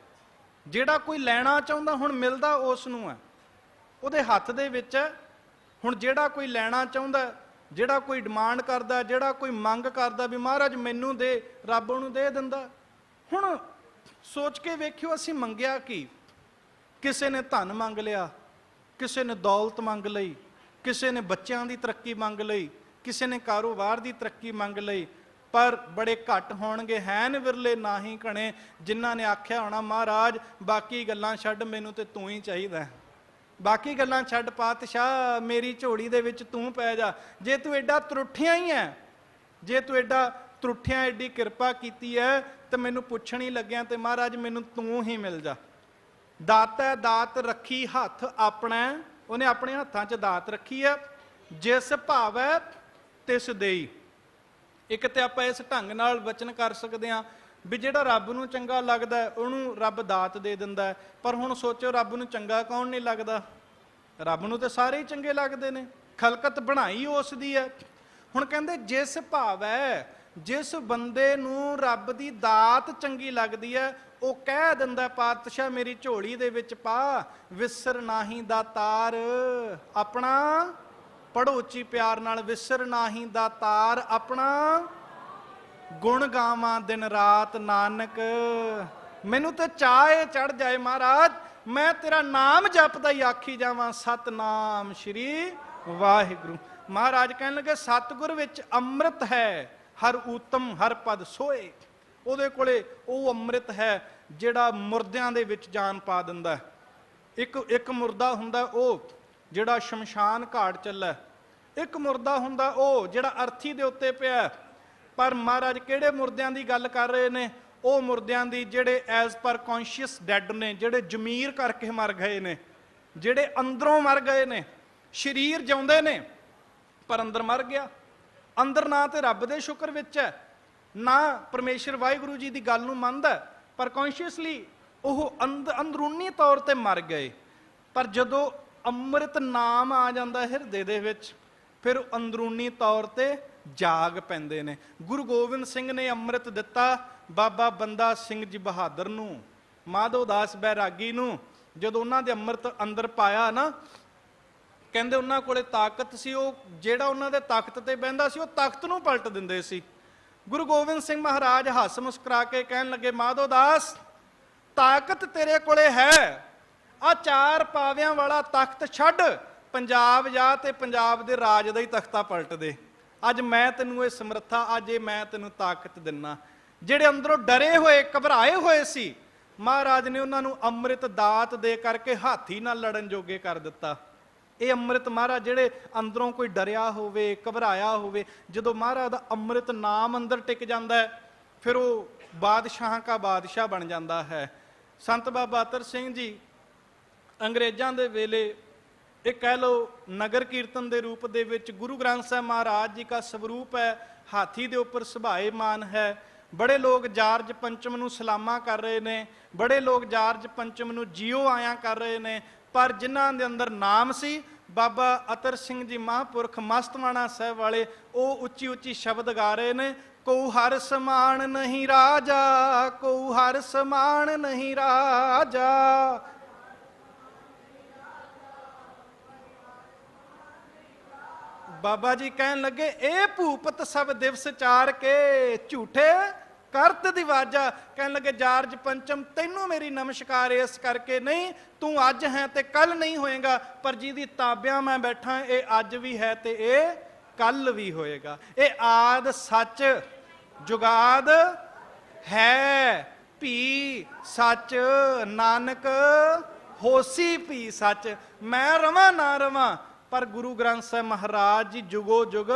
ਜਿਹੜਾ ਕੋਈ ਲੈਣਾ ਚਾਹੁੰਦਾ ਹੁਣ ਮਿਲਦਾ ਉਸ ਨੂੰ ਹੈ, ਉਹਦੇ ਹੱਥ ਦੇ ਵਿੱਚ ਹੈ। ਹੁਣ ਜਿਹੜਾ ਕੋਈ ਲੈਣਾ ਚਾਹੁੰਦਾ, ਜਿਹੜਾ ਕੋਈ ਡਿਮਾਂਡ ਕਰਦਾ, ਜਿਹੜਾ ਕੋਈ ਮੰਗ ਕਰਦਾ ਵੀ ਮਹਾਰਾਜ ਮੈਨੂੰ ਦੇ, ਰੱਬ ਉਹਨੂੰ ਦੇ ਦਿੰਦਾ। ਹੁਣ ਸੋਚ ਕੇ ਵੇਖਿਓ ਅਸੀਂ ਮੰਗਿਆ ਕੀ? ਕਿਸੇ ਨੇ ਧਨ ਮੰਗ ਲਿਆ, ਕਿਸੇ ਨੇ ਦੌਲਤ ਮੰਗ ਲਈ, ਕਿਸੇ ਨੇ ਬੱਚਿਆਂ ਦੀ ਤਰੱਕੀ ਮੰਗ ਲਈ, ਕਿਸੇ ਨੇ ਕਾਰੋਬਾਰ ਦੀ ਤਰੱਕੀ ਮੰਗ ਲਈ, ਪਰ ਬੜੇ ਘੱਟ ਹੋਣਗੇ, ਹੈਨ ਵਿਰਲੇ ਨਾ ਹੀ ਘਣੇ, ਜਿਨ੍ਹਾਂ ਨੇ ਆਖਿਆ ਹੋਣਾ ਮਹਾਰਾਜ ਬਾਕੀ ਗੱਲਾਂ ਛੱਡ, ਮੈਨੂੰ ਤੇ ਤੂੰ ਹੀ ਚਾਹੀਦਾ, ਬਾਕੀ ਗੱਲਾਂ ਛੱਡ ਪਾਤਸ਼ਾਹ, ਮੇਰੀ ਝੋਲੀ ਦੇ ਵਿੱਚ ਤੂੰ ਪੈ ਜਾ। ਜੇ ਤੂੰ ਐਡਾ ਤਰੁੱਠਿਆ ਹੀ ਹੈ, ਜੇ ਤੂੰ ਐਡਾ ਤਰੁੱਠਿਆ, ਐਡੀ ਕਿਰਪਾ ਕੀਤੀ ਹੈ, ਤੇ ਮੈਨੂੰ ਪੁੱਛਣ ਹੀ ਲੱਗਿਆ ਤੇ ਮਹਾਰਾਜ ਮੈਨੂੰ ਤੂੰ ਹੀ ਮਿਲ ਜਾ। ਦਾਤਾ ਦਾਤ ਰੱਖੀ ਹੱਥ ਆਪਣਾ, ਉਹਨੇ ਆਪਣੇ ਹੱਥਾਂ 'ਚ ਦਾਤ ਰੱਖੀ ਹੈ। ਜਿਸ ਭਾਵੈ ਤਿਸ ਦੇਈ। ਇੱਕ ਤੇ ਆਪਾਂ ਇਸ ਢੰਗ ਨਾਲ ਵਚਨ ਕਰ ਸਕਦੇ ਹਾਂ ਵੀ ਜਿਹੜਾ ਰੱਬ ਨੂੰ ਚੰਗਾ ਲੱਗਦਾ ਉਹਨੂੰ ਰੱਬ ਦਾਤ ਦੇ ਦਿੰਦਾ। ਪਰ ਹੁਣ ਸੋਚੋ ਰੱਬ ਨੂੰ ਚੰਗਾ ਕੌਣ ਨਹੀਂ ਲੱਗਦਾ? ਰੱਬ ਨੂੰ ਤਾਂ ਸਾਰੇ ਹੀ ਚੰਗੇ ਲੱਗਦੇ ਨੇ, ਖਲਕਤ ਬਣਾਈ ਉਸ ਦੀ ਹੈ। ਹੁਣ ਕਹਿੰਦੇ ਜਿਸ ਭਾਵੈ, ਜਿਸ ਬੰਦੇ ਨੂੰ ਰੱਬ ਦੀ ਦਾਤ ਚੰਗੀ ਲੱਗਦੀ ਹੈ, ਉਹ ਕਹਿ ਦਿੰਦਾ ਪਾਤਸ਼ਾਹ ਮੇਰੀ ਝੋਲੀ ਦੇ ਵਿੱਚ ਪਾ, ਵਿਸਰ ਨਾਹੀ ਦਾਤਾਰ ਆਪਣਾ। ਪੜੋ ਉੱਚੀ ਪਿਆਰ ਨਾਲ, ਵਿਸਰ ਨਾਹੀ ਦਾਤਾਰ ਆਪਣਾ, ਗੁਣ ਗਾਵਾਂ ਦਿਨ ਰਾਤ ਨਾਨਕ। ਮੈਨੂੰ ਤੇ ਚਾਹੇ ਚੜ ਜਾਏ ਮਹਾਰਾਜ, ਮੈਂ ਤੇਰਾ ਨਾਮ ਜਪਦਾ ਹੀ ਆਖੀ ਜਾਵਾਂ, ਸਤਨਾਮ ਸ਼੍ਰੀ ਵਾਹਿਗੁਰੂ। ਮਹਾਰਾਜ ਕਹਿਣ ਲੱਗੇ ਸਤਿਗੁਰ ਵਿੱਚ ਅੰਮ੍ਰਿਤ ਹੈ, ਹਰ ਊਤਮ ਹਰ ਪਦ ਸੋਏ। ਉਹਦੇ ਕੋਲੇ ਉਹ ਅੰਮ੍ਰਿਤ ਹੈ ਜਿਹੜਾ ਮੁਰਦਿਆਂ ਦੇ ਵਿੱਚ ਜਾਨ ਪਾ ਦਿੰਦਾ। ਇੱਕ ਮੁਰਦਾ ਹੁੰਦਾ ਉਹ ਜਿਹੜਾ ਸ਼ਮਸ਼ਾਨ ਘਾਟ ਚੱਲਾ, ਇੱਕ ਮੁਰਦਾ ਹੁੰਦਾ ਉਹ ਜਿਹੜਾ ਅਰਥੀ ਦੇ ਉੱਤੇ ਪਿਆ। ਪਰ ਮਹਾਰਾਜ ਕਿਹੜੇ ਮੁਰਦਿਆਂ ਦੀ ਗੱਲ ਕਰ ਰਹੇ ਨੇ? ਉਹ ਮੁਰਦਿਆਂ ਦੀ ਜਿਹੜੇ ਐਜ਼ ਪਰ ਕੌਨਸ਼ੀਅਸ ਡੈਡ ਨੇ, ਜਿਹੜੇ ਜ਼ਮੀਰ ਕਰਕੇ ਮਰ ਗਏ ਨੇ, ਜਿਹੜੇ ਅੰਦਰੋਂ ਮਰ ਗਏ ਨੇ। ਸਰੀਰ ਜਿਉਂਦੇ ਨੇ ਪਰ ਅੰਦਰ ਮਰ ਗਿਆ। ਅੰਦਰ ਨਾ ਤੇ ਰੱਬ ਦੇ ਸ਼ੁਕਰ ਵਿੱਚ ਹੈ, ਨਾ ਪਰਮੇਸ਼ਰ ਵਾਹਿਗੁਰੂ ਜੀ ਦੀ ਗੱਲ ਨੂੰ ਮੰਨਦਾ, ਪਰ ਕੌਨਸ਼ੀਅਸਲੀ ਉਹ ਅੰਦਰੂਨੀ ਤੌਰ ਤੇ ਮਰ ਗਏ। ਪਰ ਜਦੋਂ ਅੰਮ੍ਰਿਤ ਨਾਮ ਆ ਜਾਂਦਾ ਹਿਰਦੇ ਦੇ ਵਿੱਚ, ਫਿਰ ਅੰਦਰੂਨੀ ਤੌਰ ਤੇ ਜਾਗ ਪੈਂਦੇ ਨੇ। ਗੁਰੂ ਗੋਬਿੰਦ ਸਿੰਘ ਨੇ ਅੰਮ੍ਰਿਤ ਦਿੱਤਾ ਬਾਬਾ ਬੰਦਾ ਸਿੰਘ ਜੀ ਬਹਾਦਰ ਨੂੰ, ਮਾਧੋ ਦਾਸ ਬੈਰਾਗੀ ਨੂੰ। ਜਦੋਂ ਉਹਨਾਂ ਦੇ ਅੰਮ੍ਰਿਤ ਅੰਦਰ ਪਾਇਆ ਨਾ, ਕਹਿੰਦੇ ਉਹਨਾਂ ਕੋਲੇ ਤਾਕਤ ਸੀ, ਉਹ ਜਿਹੜਾ ਉਹਨਾਂ ਦੇ ਤਖਤ ਤੇ ਬਹਿੰਦਾ ਸੀ ਉਹ ਤਖਤ ਨੂੰ ਪਲਟ ਦਿੰਦੇ ਸੀ। ਗੁਰੂ ਗੋਬਿੰਦ ਸਿੰਘ ਮਹਾਰਾਜ ਹੱਸ ਮੁਸਕਰਾ ਕੇ ਕਹਿਣ ਲੱਗੇ ਮਾਧੋ ਦਾਸ, ਤਾਕਤ ਤੇਰੇ ਕੋਲੇ ਹੈ, ਆ 4 ਪਾਵਿਆਂ ਵਾਲਾ ਤਖਤ ਛੱਡ, ਪੰਜਾਬ ਜਾ ਤੇ ਪੰਜਾਬ ਦੇ ਰਾਜ ਦਾ ਹੀ ਤਖਤਾ ਪਲਟ ਦੇ। ਅੱਜ ਮੈਂ ਤੈਨੂੰ ਇਹ ਸਮਰੱਥਾ, ਅੱਜ ਇਹ ਮੈਂ ਤੈਨੂੰ ਤਾਕਤ ਦਿੰਨਾ। ਜਿਹੜੇ ਅੰਦਰੋਂ ਡਰੇ ਹੋਏ ਘਬਰਾਏ ਹੋਏ ਸੀ, ਮਹਾਰਾਜ ਨੇ ਉਹਨਾਂ ਨੂੰ ਅੰਮ੍ਰਿਤ ਦਾਤ ਦੇ ਕਰਕੇ ਹਾਥੀ ਨਾਲ ਲੜਨ ਜੋਗੇ ਕਰ ਦਿੱਤਾ। ਇਹ ਅੰਮ੍ਰਿਤ ਮਹਾਰਾਜ, ਜਿਹੜੇ ਅੰਦਰੋਂ ਕੋਈ ਡਰਿਆ ਹੋਵੇ, ਘਬਰਾਇਆ ਹੋਵੇ, ਜਦੋਂ ਮਹਾਰਾਜ ਦਾ ਅੰਮ੍ਰਿਤ ਨਾਮ ਅੰਦਰ ਟਿਕ ਜਾਂਦਾ ਹੈ, ਫਿਰ ਉਹ ਬਾਦਸ਼ਾਹਾਂ ਕਾ ਬਾਦਸ਼ਾਹ ਬਣ ਜਾਂਦਾ ਹੈ। ਸੰਤ ਬਾਬਾ ਅਤਰ ਸਿੰਘ ਜੀ ਅੰਗਰੇਜ਼ਾਂ ਦੇ ਵੇਲੇ, ਇਹ ਕਹਿ ਲਓ ਨਗਰ ਕੀਰਤਨ ਦੇ ਰੂਪ ਦੇ ਵਿੱਚ ਗੁਰੂ ਗ੍ਰੰਥ ਸਾਹਿਬ ਮਹਾਰਾਜ ਜੀ ਦਾ ਸਵਰੂਪ ਹੈ, ਹਾਥੀ ਦੇ ਉੱਪਰ ਸੁਭਾਏਮਾਨ ਹੈ। ਬੜੇ ਲੋਕ ਜਾਰਜ ਪੰਚਮ ਨੂੰ ਸਲਾਮਾਂ ਕਰ ਰਹੇ ਨੇ, ਬੜੇ ਲੋਕ ਜਾਰਜ ਪੰਚਮ ਨੂੰ ਜੀਓ ਆਇਆਂ ਕਰ ਰਹੇ ਨੇ, ਪਰ ਜਿਨ੍ਹਾਂ ਦੇ ਅੰਦਰ ਨਾਮ ਸੀ ਬਾਬਾ ਅਤਰ ਸਿੰਘ ਜੀ ਮਹਾਂਪੁਰਖ ਮਸਤਵਾਣਾ ਸਾਹਿਬ ਵਾਲੇ ਉਹ ਉੱਚੀ ਉੱਚੀ ਸ਼ਬਦ ਗਾ ਰਹੇ ਨੇ, ਕੋ ਹਰ ਸਮਾਨ ਨਹੀਂ ਰਾਜਾ, ਕੋ ਹਰ ਸਮਾਨ ਨਹੀਂ ਰਾਜਾ। ਬਾਬਾ ਜੀ ਕਹਿਣ ਲੱਗੇ, ਇਹ ਭੂਪਤ ਸਭ ਦਿਵਸ ਚਾਰ ਕੇ, ਝੂਠੇ ਕਰਤ ਦੀ ਵਾਜਾ। ਕਹਿਣ ਲੱਗੇ, ਜਾਰਜ ਪੰਚਮ ਤੈਨੂੰ ਮੇਰੀ ਨਮਸਕਾਰ ਇਸ ਕਰਕੇ ਨਹੀਂ, ਤੂੰ ਅੱਜ ਹੈ ਤੇ ਕੱਲ ਨਹੀਂ ਹੋਏਗਾ, ਪਰ ਜਿਹਦੀ ਤਾਬਿਆਂ ਮੈਂ ਬੈਠਾ ਇਹ ਅੱਜ ਵੀ ਹੈ ਤੇ ਇਹ ਕੱਲ ਵੀ ਹੋਏਗਾ। ਇਹ ਆਦ ਸੱਚ ਜੁਗਾਦ ਹੈ, ਭੀ ਸੱਚ ਨਾਨਕ ਹੋਸੀ ਭੀ ਸੱਚ। ਮੈਂ ਰਵਾਂ ਨਾ ਰਵਾਂ, ਪਰ ਗੁਰੂ ਗ੍ਰੰਥ ਸਾਹਿਬ ਮਹਾਰਾਜ ਜੀ ਜੁਗੋ ਜੁਗ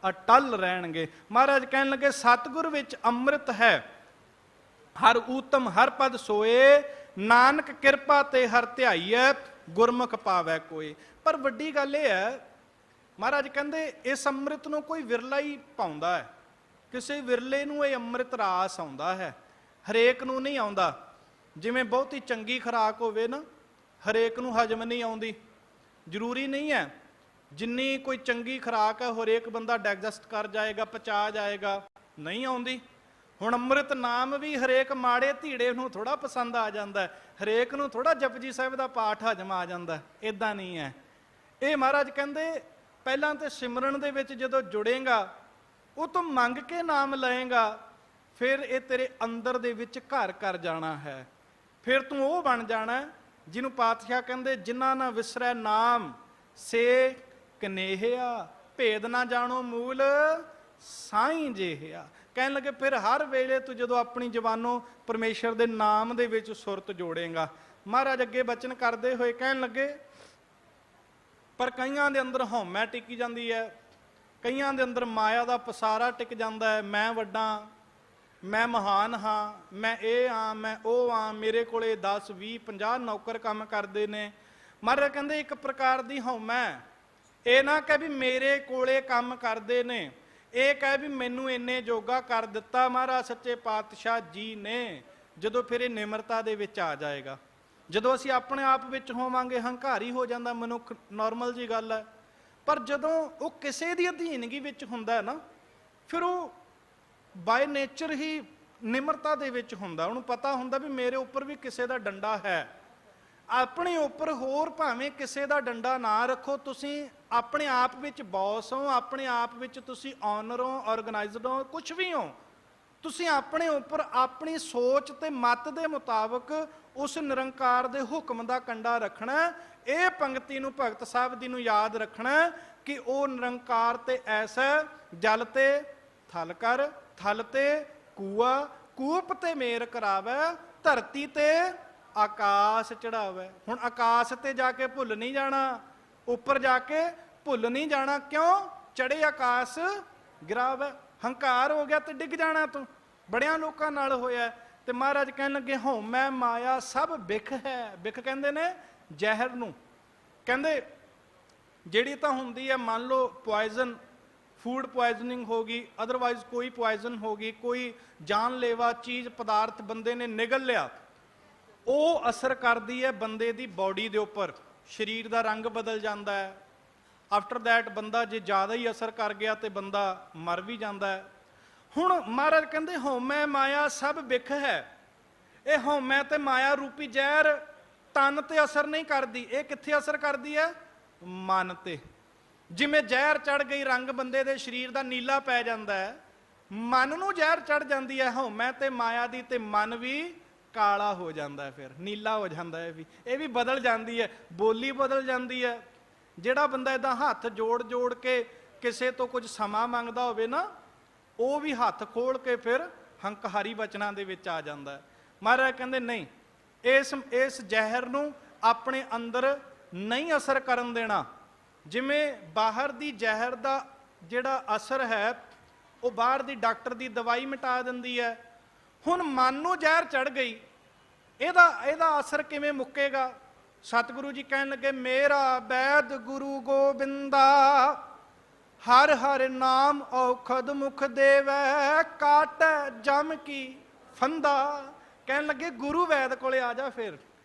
ਅਟਲ ਰਹਿਣਗੇ। ਮਹਾਰਾਜ ਕਹਿਣ ਲੱਗੇ, ਸਤਿਗੁਰ ਵਿੱਚ ਅੰਮ੍ਰਿਤ ਹੈ, ਹਰ ਊਤਮ ਹਰ ਪਦ ਸੋਏ, ਨਾਨਕ ਕਿਰਪਾ ਤੇ ਹਰ ਧਿਆਈਐ, ਗੁਰਮੁਖ ਪਾਵੈ ਕੋਏ। ਪਰ ਵੱਡੀ ਗੱਲ ਇਹ ਹੈ, ਮਹਾਰਾਜ ਕਹਿੰਦੇ ਇਸ ਅੰਮ੍ਰਿਤ ਨੂੰ ਕੋਈ ਵਿਰਲਾ ਹੀ ਪਾਉਂਦਾ ਹੈ, ਕਿਸੇ ਵਿਰਲੇ ਨੂੰ ਇਹ ਅੰਮ੍ਰਿਤ ਰਾਸ ਆਉਂਦਾ ਹੈ, ਹਰੇਕ ਨੂੰ ਨਹੀਂ ਆਉਂਦਾ। ਜਿਵੇਂ ਬਹੁਤੀ ਚੰਗੀ ਖੁਰਾਕ ਹੋਵੇ ਨਾ, ਹਰੇਕ ਨੂੰ ਹਜਮ ਨਹੀਂ ਆਉਂਦੀ। ਜ਼ਰੂਰੀ ਨਹੀਂ ਹੈ ਜਿੰਨੀ ਕੋਈ ਚੰਗੀ ਖੁਰਾਕ ਹੈ ਹਰੇਕ ਬੰਦਾ ਡਾਈਜੈਸਟ ਕਰ ਜਾਏਗਾ, ਪਚਾ ਜਾਏਗਾ, ਨਹੀਂ ਆਉਂਦੀ। ਹੁਣ ਅੰਮ੍ਰਿਤ ਨਾਮ ਵੀ ਹਰੇਕ ਮਾੜੇ ਧੀੜੇ ਨੂੰ ਥੋੜਾ ਪਸੰਦ ਆ ਜਾਂਦਾ, ਹਰੇਕ ਨੂੰ ਥੋੜਾ ਜਪਜੀ ਸਾਹਿਬ ਦਾ ਪਾਠ ਹਜਮ ਆ ਜਾਂਦਾ, ਇਦਾਂ ਨਹੀਂ ਹੈ। ਇਹ ਮਹਾਰਾਜ ਕਹਿੰਦੇ ਪਹਿਲਾਂ ਤੇ ਸਿਮਰਨ ਦੇ ਵਿੱਚ ਜਦੋਂ ਜੁੜੇਗਾ, ਉਹ ਤੋਂ ਮੰਗ ਕੇ ਨਾਮ ਲਏਗਾ, ਫਿਰ ਇਹ ਤੇਰੇ ਅੰਦਰ ਦੇ ਵਿੱਚ ਘਰ ਕਰ ਜਾਣਾ ਹੈ, ਫਿਰ ਤੂੰ ਉਹ ਬਣ ਜਾਣਾ ਜਿਹਨੂੰ ਪਾਤਸ਼ਾਹ ਕਹਿੰਦੇ, ਜਿਨ੍ਹਾਂ ਨਾ ਵਿਸਰੈ ਨਾਮ ਸੇ ਕਨੇਹਿਆ, ਭੇਦ ਨਾ ਜਾਣੋ ਮੂਲ ਸਾਈਂ ਜੇਹਿਆ। ਕਹਿਣ ਲੱਗੇ ਫਿਰ ਹਰ ਵੇਲੇ ਤੂੰ ਜਦੋਂ ਆਪਣੀ ਜ਼ਬਾਨੋਂ ਪਰਮੇਸ਼ਰ ਦੇ ਨਾਮ ਦੇ ਵਿੱਚ ਸੁਰਤ ਜੋੜੇਗਾ। ਮਹਾਰਾਜ ਅੱਗੇ ਬਚਨ ਕਰਦੇ ਹੋਏ ਕਹਿਣ ਲੱਗੇ, ਪਰ ਕਈਆਂ ਦੇ ਅੰਦਰ ਹਉਮੈ ਟਿਕੀ ਜਾਂਦੀ ਹੈ, ਕਈਆਂ ਦੇ ਅੰਦਰ ਮਾਇਆ ਦਾ ਪਸਾਰਾ ਟਿਕ ਜਾਂਦਾ ਹੈ, ਮੈਂ ਵੱਡਾ, ਮੈਂ ਮਹਾਨ ਹਾਂ, ਮੈਂ ਇਹ ਹਾਂ, ਮੈਂ ਉਹ ਹਾਂ, ਮੇਰੇ ਕੋਲੇ 10 20 50 ਨੌਕਰ ਕੰਮ ਕਰਦੇ ਨੇ। ਮਹਾਰਾਜ ਕਹਿੰਦੇ ਇੱਕ ਪ੍ਰਕਾਰ ਦੀ ਹਉਮੈ, ਇਹ ਨਾ ਕਹਿ ਵੀ ਮੇਰੇ ਕੋਲੇ ਕੰਮ ਕਰਦੇ ਨੇ, ਇਹ ਕਹਿ ਵੀ ਮੈਨੂੰ ਇੰਨੇ ਜੋਗਾ ਕਰ ਦਿੱਤਾ ਮਹਾਰਾਜ ਸੱਚੇ ਪਾਤਸ਼ਾਹ ਜੀ ਨੇ। ਜਦੋਂ ਫਿਰ ਇਹ ਨਿਮਰਤਾ ਦੇ ਵਿੱਚ ਆ ਜਾਏਗਾ, ਜਦੋਂ ਅਸੀਂ ਆਪਣੇ ਆਪ ਵਿੱਚ ਹੋਵਾਂਗੇ, ਹੰਕਾਰੀ ਹੋ ਜਾਂਦਾ ਮਨੁੱਖ, ਨਾਰਮਲ ਜੀ ਗੱਲ ਹੈ। ਪਰ ਜਦੋਂ ਉਹ ਕਿਸੇ ਦੀ ਅਧੀਨਗੀ ਵਿੱਚ ਹੁੰਦਾ ਨਾ, ਫਿਰ ਉਹ ਬਾਏ ਨੇਚਰ ਹੀ ਨਿਮਰਤਾ ਦੇ ਵਿੱਚ ਹੁੰਦਾ, ਉਹਨੂੰ ਪਤਾ ਹੁੰਦਾ ਵੀ ਮੇਰੇ ਉੱਪਰ ਵੀ ਕਿਸੇ ਦਾ ਡੰਡਾ ਹੈ। ਆਪਣੇ ਉੱਪਰ ਹੋਰ ਭਾਵੇਂ ਕਿਸੇ ਦਾ ਡੰਡਾ ਨਾ ਰੱਖੋ, ਤੁਸੀਂ ਆਪਣੇ ਆਪ ਵਿੱਚ ਬੌਸ ਹੋ, ਆਪਣੇ ਆਪ ਵਿੱਚ ਤੁਸੀਂ ਓਨਰ ਹੋ, ਆਰਗੇਨਾਈਜ਼ਡ ਹੋ, ਕੁਝ ਵੀ ਹੋ, ਤੁਸੀਂ ਆਪਣੇ ਉੱਪਰ ਆਪਣੀ ਸੋਚ ਤੇ ਮਤ ਦੇ ਮੁਤਾਬਕ ਉਸ ਨਿਰੰਕਾਰ ਦੇ ਹੁਕਮ ਦਾ ਕੰਡਾ ਰੱਖਣਾ। ਇਹ ਪੰਕਤੀ ਨੂੰ ਭਗਤ ਸਾਹਿਬ ਦੀ ਨੂੰ ਯਾਦ ਰੱਖਣਾ ਕਿ ਉਹ ਨਿਰੰਕਾਰ ਤੇ ਐਸਾ, ਜਲ ਤੇ ਥਲ ਕਰ, ਥਲ ਤੇ ਕੂਆ, ਕੂਪ ਤੇ ਮੇਰ ਕਰਾਵੇ, ਧਰਤੀ ਤੇ ਆਕਾਸ਼ ਚੜਾਵੇ। ਹੁਣ ਆਕਾਸ਼ ਤੇ ਜਾ ਕੇ ਭੁੱਲ ਨਹੀਂ ਜਾਣਾ, ਉੱਪਰ ਜਾ ਕੇ ਭੁੱਲ ਨਹੀਂ ਜਾਣਾ। ਕਿਉਂ? ਚੜੇ ਆਕਾਸ਼ ਗਿਰਾਵੇ। ਹੰਕਾਰ ਹੋ ਗਿਆ ਤੇ ਡਿੱਗ ਜਾਣਾ ਤੂੰ। ਬੜਿਆਂ ਲੋਕਾਂ ਨਾਲ ਹੋਇਆ। ਤੇ ਮਹਾਰਾਜ ਕਹਿਣ ਲੱਗੇ, ਹਉਮੈ ਮਾਇਆ ਸਭ ਬਿਖ ਹੈ। ਬਿਖ ਕਹਿੰਦੇ ਨੇ ਜ਼ਹਿਰ ਨੂੰ। ਕਹਿੰਦੇ ਜਿਹੜੀ ਤਾਂ ਹੁੰਦੀ ਹੈ, ਮੰਨ ਲਓ ਪੋਇਜ਼ਨ, ਫੂਡ ਪੋਇਜ਼ਨਿੰਗ ਹੋ ਗਈ, ਅਦਰਵਾਈਜ਼ ਕੋਈ ਪੋਇਜ਼ਨ ਹੋ ਗਈ, ਕੋਈ ਜਾਨਲੇਵਾ ਚੀਜ਼ ਪਦਾਰਥ ਬੰਦੇ ਨੇ ਨਿਗਲ ਲਿਆ, ਉਹ ਅਸਰ ਕਰਦੀ ਹੈ ਬੰਦੇ ਦੀ ਬਾਡੀ ਦੇ ਉੱਪਰ, ਸਰੀਰ ਦਾ ਰੰਗ ਬਦਲ ਜਾਂਦਾ ਹੈ। ਆਫਟਰ ਦੈਟ ਬੰਦਾ ਜੇ ਜ਼ਿਆਦਾ ਹੀ ਅਸਰ ਕਰ ਗਿਆ ਤੇ ਬੰਦਾ ਮਰ ਵੀ ਜਾਂਦਾ ਹੈ। ਹੁਣ ਮਹਾਰਾਜ ਕਹਿੰਦੇ ਹਉਮੈ ਮਾਇਆ ਸਭ ਬਿਖ ਹੈ। ਇਹ ਹਉਮੈ ਤੇ ਮਾਇਆ ਰੂਪੀ ਜ਼ਹਿਰ ਤਨ ਤੇ ਅਸਰ ਨਹੀਂ ਕਰਦੀ, ਇਹ ਕਿੱਥੇ ਅਸਰ ਕਰਦੀ ਹੈ? ਮਨ ਤੇ। ਜਿਵੇਂ ਜ਼ਹਿਰ ਚੜ ਗਈ, ਰੰਗ ਬੰਦੇ ਦੇ ਸਰੀਰ ਦਾ ਨੀਲਾ ਪੈ ਜਾਂਦਾ ਹੈ, ਮਨ ਨੂੰ ਜ਼ਹਿਰ ਚੜ ਜਾਂਦੀ ਹੈ ਹਉਮੈ ਤੇ ਮਾਇਆ ਦੀ, ਤੇ ਮਨ ਵੀ ਕਾਲਾ ਹੋ ਜਾਂਦਾ ਹੈ, ਫਿਰ ਨੀਲਾ ਹੋ ਜਾਂਦਾ ਹੈ। ਇਹ ਵੀ ਬਦਲ ਜਾਂਦੀ ਹੈ, ਬੋਲੀ ਬਦਲ ਜਾਂਦੀ ਹੈ। ਜਿਹੜਾ ਬੰਦਾ ਇਦਾਂ ਹੱਥ ਜੋੜ ਜੋੜ ਕੇ ਕਿਸੇ ਤੋਂ ਕੁਝ ਸਮਾਂ ਮੰਗਦਾ ਹੋਵੇ ਨਾ, ਉਹ ਵੀ ਹੱਥ ਖੋਲ ਕੇ ਫਿਰ ਹੰਕਾਰੀ ਬਚਨਾਂ ਦੇ ਵਿੱਚ ਆ ਜਾਂਦਾ ਹੈ। ਮਹਾਰਾਜ ਕਹਿੰਦੇ ਨਹੀਂ, ਇਸ ਜ਼ਹਿਰ ਨੂੰ ਆਪਣੇ ਅੰਦਰ ਨਹੀਂ ਅਸਰ ਕਰਨ ਦੇਣਾ। ਜਿਵੇਂ ਬਾਹਰ ਦੀ ਜ਼ਹਿਰ ਦਾ ਜਿਹੜਾ ਅਸਰ ਹੈ, ਉਹ ਬਾਹਰ ਦੀ ਡਾਕਟਰ ਦੀ ਦਵਾਈ ਮਿਟਾ ਦਿੰਦੀ ਹੈ। ਹੁਣ ਮਨ ਨੂੰ ਜ਼ਹਿਰ ਚੜ ਗਈ, ਇਹਦਾ ਅਸਰ ਕਿਵੇਂ ਮੁੱਕੇਗਾ? ਸਤਿਗੁਰੂ ਜੀ ਕਹਿਣ ਲੱਗੇ, ਮੇਰਾ ਬੈਦ ਗੁਰੂ ਗੋਬਿੰਦਾ, ਹਰ ਹਰ ਨਾਮ ਔਖਦ ਮੁਖ ਦੇਵੈ, ਕਾਟੈ ਜਮ ਕੀ ਫੰਦਾ। ਕਹਿਣ ਲੱਗੇ ਗੁਰੂ ਵੈਦ ਕੋਲੇ ਆ ਜਾ। ਫਿਰ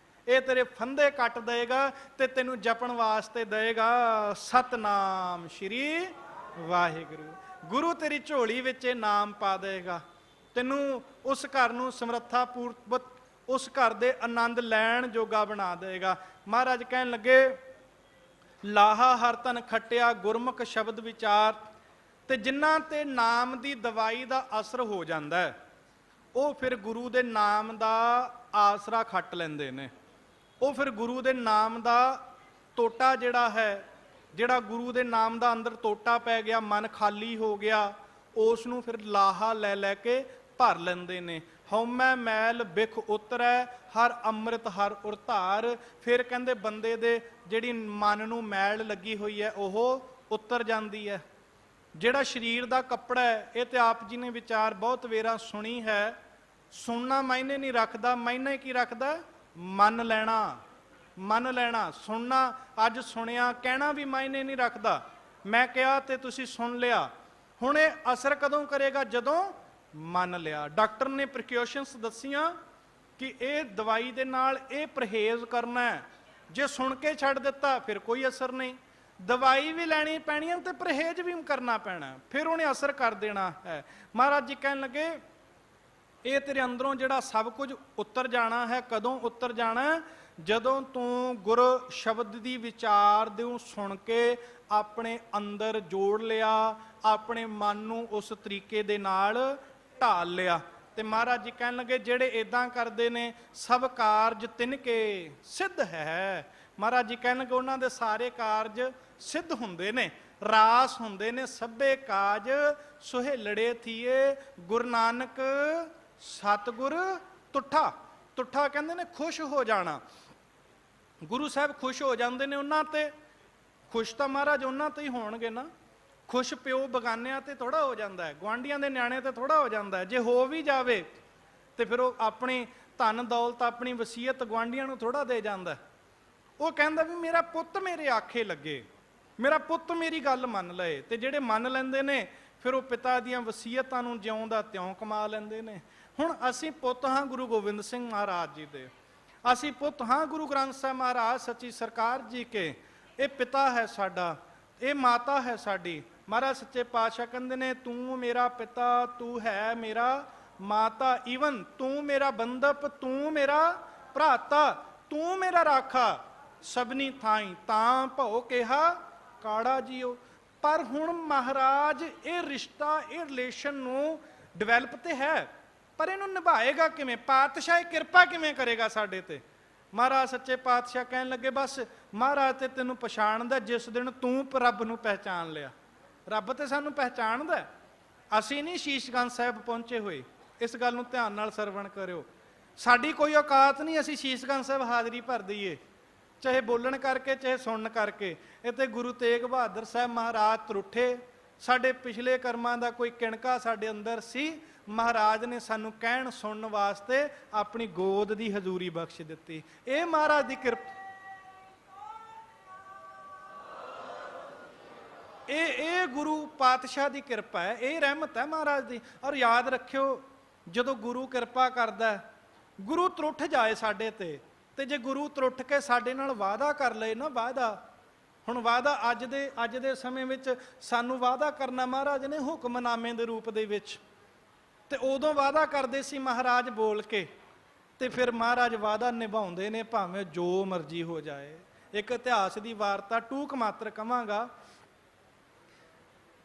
ਇਹ ਤੇਰੇ ਫੰਦੇ ਕੱਟ ਦੇਗਾ ਤੇ ਤੈਨੂੰ ਜਪਣ ਵਾਸਤੇ ਦੇਗਾ ਸਤਨਾਮ ਸ਼੍ਰੀ ਵਾਹਿਗੁਰੂ। ਗੁਰੂ ਤੇਰੀ ਝੋਲੀ ਵਿੱਚ ਇਹ ਨਾਮ ਪਾ ਦੇਗਾ, ਤੈਨੂੰ ਉਸ ਘਰ ਨੂੰ ਸਮਰੱਥਾ ਪੂਰਵਕ ਉਸ ਘਰ ਦੇ ਆਨੰਦ ਲੈਣ ਜੋਗਾ ਬਣਾ ਦੇਗਾ। ਮਹਾਰਾਜ ਕਹਿਣ ਲੱਗੇ, ਲਾਹਾ ਹਰ ਤਨ ਖੱਟਿਆ ਗੁਰਮੁਖ ਸ਼ਬਦ ਵਿਚਾਰ। ਤੇ ਜਿਨ੍ਹਾਂ ਤੇ ਨਾਮ ਦੀ ਦਵਾਈ ਦਾ ਅਸਰ ਹੋ ਜਾਂਦਾ ਹੈ, ਉਹ ਫਿਰ ਗੁਰੂ ਦੇ ਨਾਮ ਦਾ ਆਸਰਾ ਖੱਟ ਲੈਂਦੇ ਨੇ। ਉਹ ਫਿਰ ਗੁਰੂ ਦੇ ਨਾਮ ਦਾ ਟੋਟਾ ਜਿਹੜਾ ਹੈ, ਜਿਹੜਾ ਗੁਰੂ ਦੇ ਨਾਮ ਦਾ ਅੰਦਰ ਟੋਟਾ ਪੈ ਗਿਆ, ਮਨ ਖਾਲੀ ਹੋ ਗਿਆ, ਉਸ ਨੂੰ ਫਿਰ ਲਾਹਾ ਲੈ ਲੈ ਕੇ ਭਰ ਲੈਂਦੇ ਨੇ। ਹਉਮੈ ਮੈਲ ਬਿਖ ਉਤਰੈ ਹਰ ਅੰਮ੍ਰਿਤ ਹਰ ਉਰਧਾਰ। ਫਿਰ ਕਹਿੰਦੇ ਬੰਦੇ ਦੇ ਜਿਹੜੀ ਮਨ ਨੂੰ ਮੈਲ ਲੱਗੀ ਹੋਈ ਹੈ ਉਹ ਉਤਰ ਜਾਂਦੀ ਹੈ। ਜਿਹੜਾ ਸਰੀਰ ਦਾ ਕੱਪੜਾ ਹੈ, ਇਹ ਤੇ ਆਪ ਜੀ ਨੇ ਵਿਚਾਰ ਬਹੁਤ ਵੇਰਾ ਸੁਣੀ ਹੈ, ਸੁਣਨਾ ਮਾਇਨੇ ਨਹੀਂ ਰੱਖਦਾ, ਮਾਇਨੇ ਕੀ ਰੱਖਦਾ? ਮੰਨ ਲੈਣਾ। ਮੰਨ ਲੈਣਾ, ਸੁਣਨਾ ਅੱਜ ਸੁਣਿਆ, ਕਹਿਣਾ ਵੀ ਮਾਇਨੇ ਨਹੀਂ ਰੱਖਦਾ। ਮੈਂ ਕਿਹਾ ਤੇ ਤੁਸੀਂ ਸੁਣ ਲਿਆ। ਹੁਣ ਇਹ ਅਸਰ ਕਦੋਂ ਕਰੇਗਾ? ਜਦੋਂ ਮੰਨ ਲਿਆ। ਡਾਕਟਰ ਨੇ ਪ੍ਰੀਕਾਸ਼ਨਸ ਦੱਸੀਆਂ ਕਿ ਇਹ ਦਵਾਈ ਦੇ ਨਾਲ ਇਹ ਪਰਹੇਜ਼ ਕਰਨਾ ਹੈ। ਜੇ ਸੁਣ ਕੇ ਛੱਡ ਦਿੱਤਾ ਫਿਰ ਕੋਈ ਅਸਰ ਨਹੀਂ, ਦਵਾਈ ਵੀ ਲੈਣੀ ਪੈਣੀ ਹੈ ਤੇ ਪਰਹੇਜ਼ ਵੀ ਕਰਨਾ ਪੈਣਾ, ਫਿਰ ਉਹਨੇ ਅਸਰ ਕਰ ਦੇਣਾ ਹੈ। ਮਹਾਰਾਜ ਜੀ ਕਹਿਣ ਲੱਗੇ, ਇਹ ਤੇਰੇ ਅੰਦਰੋਂ ਜਿਹੜਾ ਸਭ ਕੁਝ ਉਤਰ ਜਾਣਾ ਹੈ। ਕਦੋਂ ਉਤਰ ਜਾਣਾ? ਜਦੋਂ ਤੂੰ ਗੁਰ ਸ਼ਬਦ ਦੀ ਵਿਚਾਰ ਦੇ ਸੁਣ ਕੇ ਆਪਣੇ ਅੰਦਰ ਜੋੜ ਲਿਆ, ਆਪਣੇ ਮਨ ਨੂੰ ਉਸ ਤਰੀਕੇ ਦੇ ਨਾਲ ਢਾਲ ਲਿਆ। ਤੇ ਮਹਾਰਾਜ ਜੀ ਕਹਿਣ ਲੱਗੇ, ਜਿਹੜੇ ਇਦਾਂ ਕਰਦੇ ਨੇ ਸਭ ਕਾਰਜ ਤਿਨਕੇ ਸਿੱਧ ਹੈ। ਮਹਾਰਾਜ ਜੀ ਕਹਿਣ ਲੱਗੇ, ਉਹਨਾਂ ਦੇ ਸਾਰੇ ਕਾਰਜ ਸਿੱਧ ਹੁੰਦੇ ਨੇ, ਰਾਸ ਹੁੰਦੇ ਨੇ। ਸਭੇ ਕਾਜ ਸੁਹੇਲੜੇ ਥੀਏ ਗੁਰੂ ਨਾਨਕ ਸਤਿਗੁਰ ਤੁਠਾ। ਤੁਠਾ ਕਹਿੰਦੇ ਨੇ ਖੁਸ਼ ਹੋ ਜਾਣਾ। ਗੁਰੂ ਸਾਹਿਬ ਖੁਸ਼ ਹੋ ਜਾਂਦੇ ਨੇ ਉਹਨਾਂ ਤੇ। ਖੁਸ਼ ਤਾਂ ਮਹਾਰਾਜ ਉਹਨਾਂ ਤੇ ਹੀ ਹੋਣਗੇ ਨਾ। ਖੁਸ਼ ਪਿਓ ਬਗਾਨਿਆਂ ਤੇ ਥੋੜਾ ਹੋ ਜਾਂਦਾ ਹੈ, ਗੁਆਂਢੀਆਂ ਦੇ ਨਿਆਣੇ ਤੇ ਥੋੜਾ ਹੋ ਜਾਂਦਾ ਹੈ। ਜੇ ਹੋ ਵੀ ਜਾਵੇ ਤੇ ਫਿਰ ਉਹ ਆਪਣੀ ਧਨ ਦੌਲਤ, ਆਪਣੀ ਵਸੀਅਤ ਗੁਆਂਢੀਆਂ ਨੂੰ ਥੋੜਾ ਦੇ ਜਾਂਦਾ। ਉਹ ਕਹਿੰਦਾ ਵੀ ਮੇਰਾ ਪੁੱਤ ਮੇਰੇ ਆਖੇ ਲੱਗੇ, ਮੇਰਾ ਪੁੱਤ ਮੇਰੀ ਗੱਲ ਮੰਨ ਲਏ। ਤੇ ਜਿਹੜੇ ਮੰਨ ਲੈਂਦੇ ਨੇ ਫਿਰ ਉਹ ਪਿਤਾ ਦੀਆਂ ਵਸੀਅਤਾਂ ਨੂੰ ਜਿਉਂ ਦਾ ਤਿਉਂ ਕਮਾ ਲੈਂਦੇ ਨੇ। ਹੁਣ ਅਸੀਂ ਪੁੱਤ ਹਾਂ ਗੁਰੂ ਗੋਬਿੰਦ ਸਿੰਘ ਮਹਾਰਾਜ ਜੀ ਦੇ, ਅਸੀਂ ਪੁੱਤ ਹਾਂ ਗੁਰੂ ਗ੍ਰੰਥ ਸਾਹਿਬ ਮਹਾਰਾਜ ਸੱਚੀ ਸਰਕਾਰ ਜੀ ਕੇ। ਇਹ ਪਿਤਾ ਹੈ ਸਾਡਾ, ਇਹ ਮਾਤਾ ਹੈ ਸਾਡੀ। ਮਹਾਰਾਜ ਸੱਚੇ ਪਾਤਸ਼ਾਹ ਕਹਿੰਦੇ ਨੇ, ਤੂੰ ਮੇਰਾ ਪਿਤਾ, ਤੂੰ ਹੈ ਮੇਰਾ ਮਾਤਾ, ਈਵਨ ਤੂੰ ਮੇਰਾ ਬੰਧਪ, ਤੂੰ ਮੇਰਾ ਭਰਾਤਾ, ਤੂੰ ਮੇਰਾ ਰਾਖਾ, ਸਭਨੀ ਥਾਈ ਤਾਂ ਭਉ ਕਿਹਾ ਕਾੜਾ ਜੀਓ। ਪਰ ਹੁਣ ਮਹਾਰਾਜ ਇਹ ਰਿਸ਼ਤਾ, ਇਹ ਰਿਲੇਸ਼ਨ ਨੂੰ ਡਿਵੈਲਪ ਤੇ ਹੈ, ਪਰ ਇਹਨੂੰ ਨਿਭਾਏਗਾ ਕਿਵੇਂ? ਪਾਤਸ਼ਾਹ ਇਹ ਕਿਰਪਾ ਕਿਵੇਂ ਕਰੇਗਾ ਸਾਡੇ ਤੇ? ਮਹਾਰਾਜ ਸੱਚੇ ਪਾਤਸ਼ਾਹ ਕਹਿਣ ਲੱਗੇ, ਬਸ ਮਹਾਰਾਜ ਤੇ ਤੈਨੂੰ ਪਛਾਣਦਾ ਜਿਸ ਦਿਨ ਤੂੰ ਰੱਬ ਨੂੰ ਪਹਿਚਾਣ ਲਿਆ। ਰੱਬ ਤੇ ਸਾਨੂੰ ਪਹਿਚਾਣਦਾ, ਅਸੀਂ ਨਹੀਂ ਸ਼ੀਸ਼ਗੰਜ ਸਾਹਿਬ ਪਹੁੰਚੇ ਹੋਏ। ਇਸ ਗੱਲ ਨੂੰ ਧਿਆਨ ਨਾਲ ਸਰਵਣ ਕਰਿਓ। ਸਾਡੀ ਕੋਈ ਔਕਾਤ ਨਹੀਂ ਅਸੀਂ ਸ਼ੀਸ਼ਗੰਜ ਸਾਹਿਬ ਹਾਜ਼ਰੀ ਭਰ ਦਈਏ, ਚਾਹੇ ਬੋਲਣ ਕਰਕੇ ਚਾਹੇ ਸੁਣਨ ਕਰਕੇ। ਇਹ ਤੇ ਗੁਰੂ ਤੇਗ ਬਹਾਦਰ ਸਾਹਿਬ ਮਹਾਰਾਜ ਤਰੁੱਠੇ। ਸਾਡੇ ਪਿਛਲੇ ਕਰਮਾਂ ਦਾ ਕੋਈ ਕਿਣਕਾ ਸਾਡੇ ਅੰਦਰ ਸੀ, ਮਹਾਰਾਜ ਨੇ ਸਾਨੂੰ ਕਹਿਣ ਸੁਣਨ ਵਾਸਤੇ ਆਪਣੀ ਗੋਦ ਦੀ ਹਜ਼ੂਰੀ ਬਖਸ਼ ਦਿੱਤੀ। ਇਹ ਮਹਾਰਾਜ ਦੀ ਕਿਰਪਾ, ਇਹ ਗੁਰੂ ਪਾਤਸ਼ਾਹ ਦੀ ਕਿਰਪਾ ਹੈ, ਇਹ ਰਹਿਮਤ ਹੈ ਮਹਾਰਾਜ ਦੀ। ਔਰ ਯਾਦ ਰੱਖਿਓ, ਜਦੋਂ ਗੁਰੂ ਕਿਰਪਾ ਕਰਦਾ, ਗੁਰੂ ਤਰੁੱਠ ਜਾਏ ਸਾਡੇ ਤੇ ਜੇ ਗੁਰੂ ਤਰੁੱਠ ਕੇ ਸਾਡੇ ਨਾਲ ਵਾਅਦਾ ਕਰ ਲਏ ਨਾ, ਵਾਅਦਾ, ਹੁਣ ਵਾਅਦਾ ਅੱਜ ਦੇ ਸਮੇਂ ਵਿੱਚ ਸਾਨੂੰ ਵਾਅਦਾ ਕਰਨਾ ਮਹਾਰਾਜ ਨੇ ਹੁਕਮਨਾਮੇ ਦੇ ਰੂਪ ਦੇ ਵਿੱਚ। ਤੇ ਉਦੋਂ ਵਾਅਦਾ ਕਰਦੇ ਸੀ ਮਹਾਰਾਜ ਬੋਲ ਕੇ, ਤੇ ਫਿਰ ਮਹਾਰਾਜ ਵਾਅਦਾ ਨਿਭਾਉਂਦੇ ਨੇ ਭਾਵੇਂ ਜੋ ਮਰਜ਼ੀ ਹੋ ਜਾਏ। ਇੱਕ ਇਤਿਹਾਸ ਦੀ ਵਾਰਤਾ ਟੂਕ ਮਾਤਰ ਕਵਾਂਗਾ।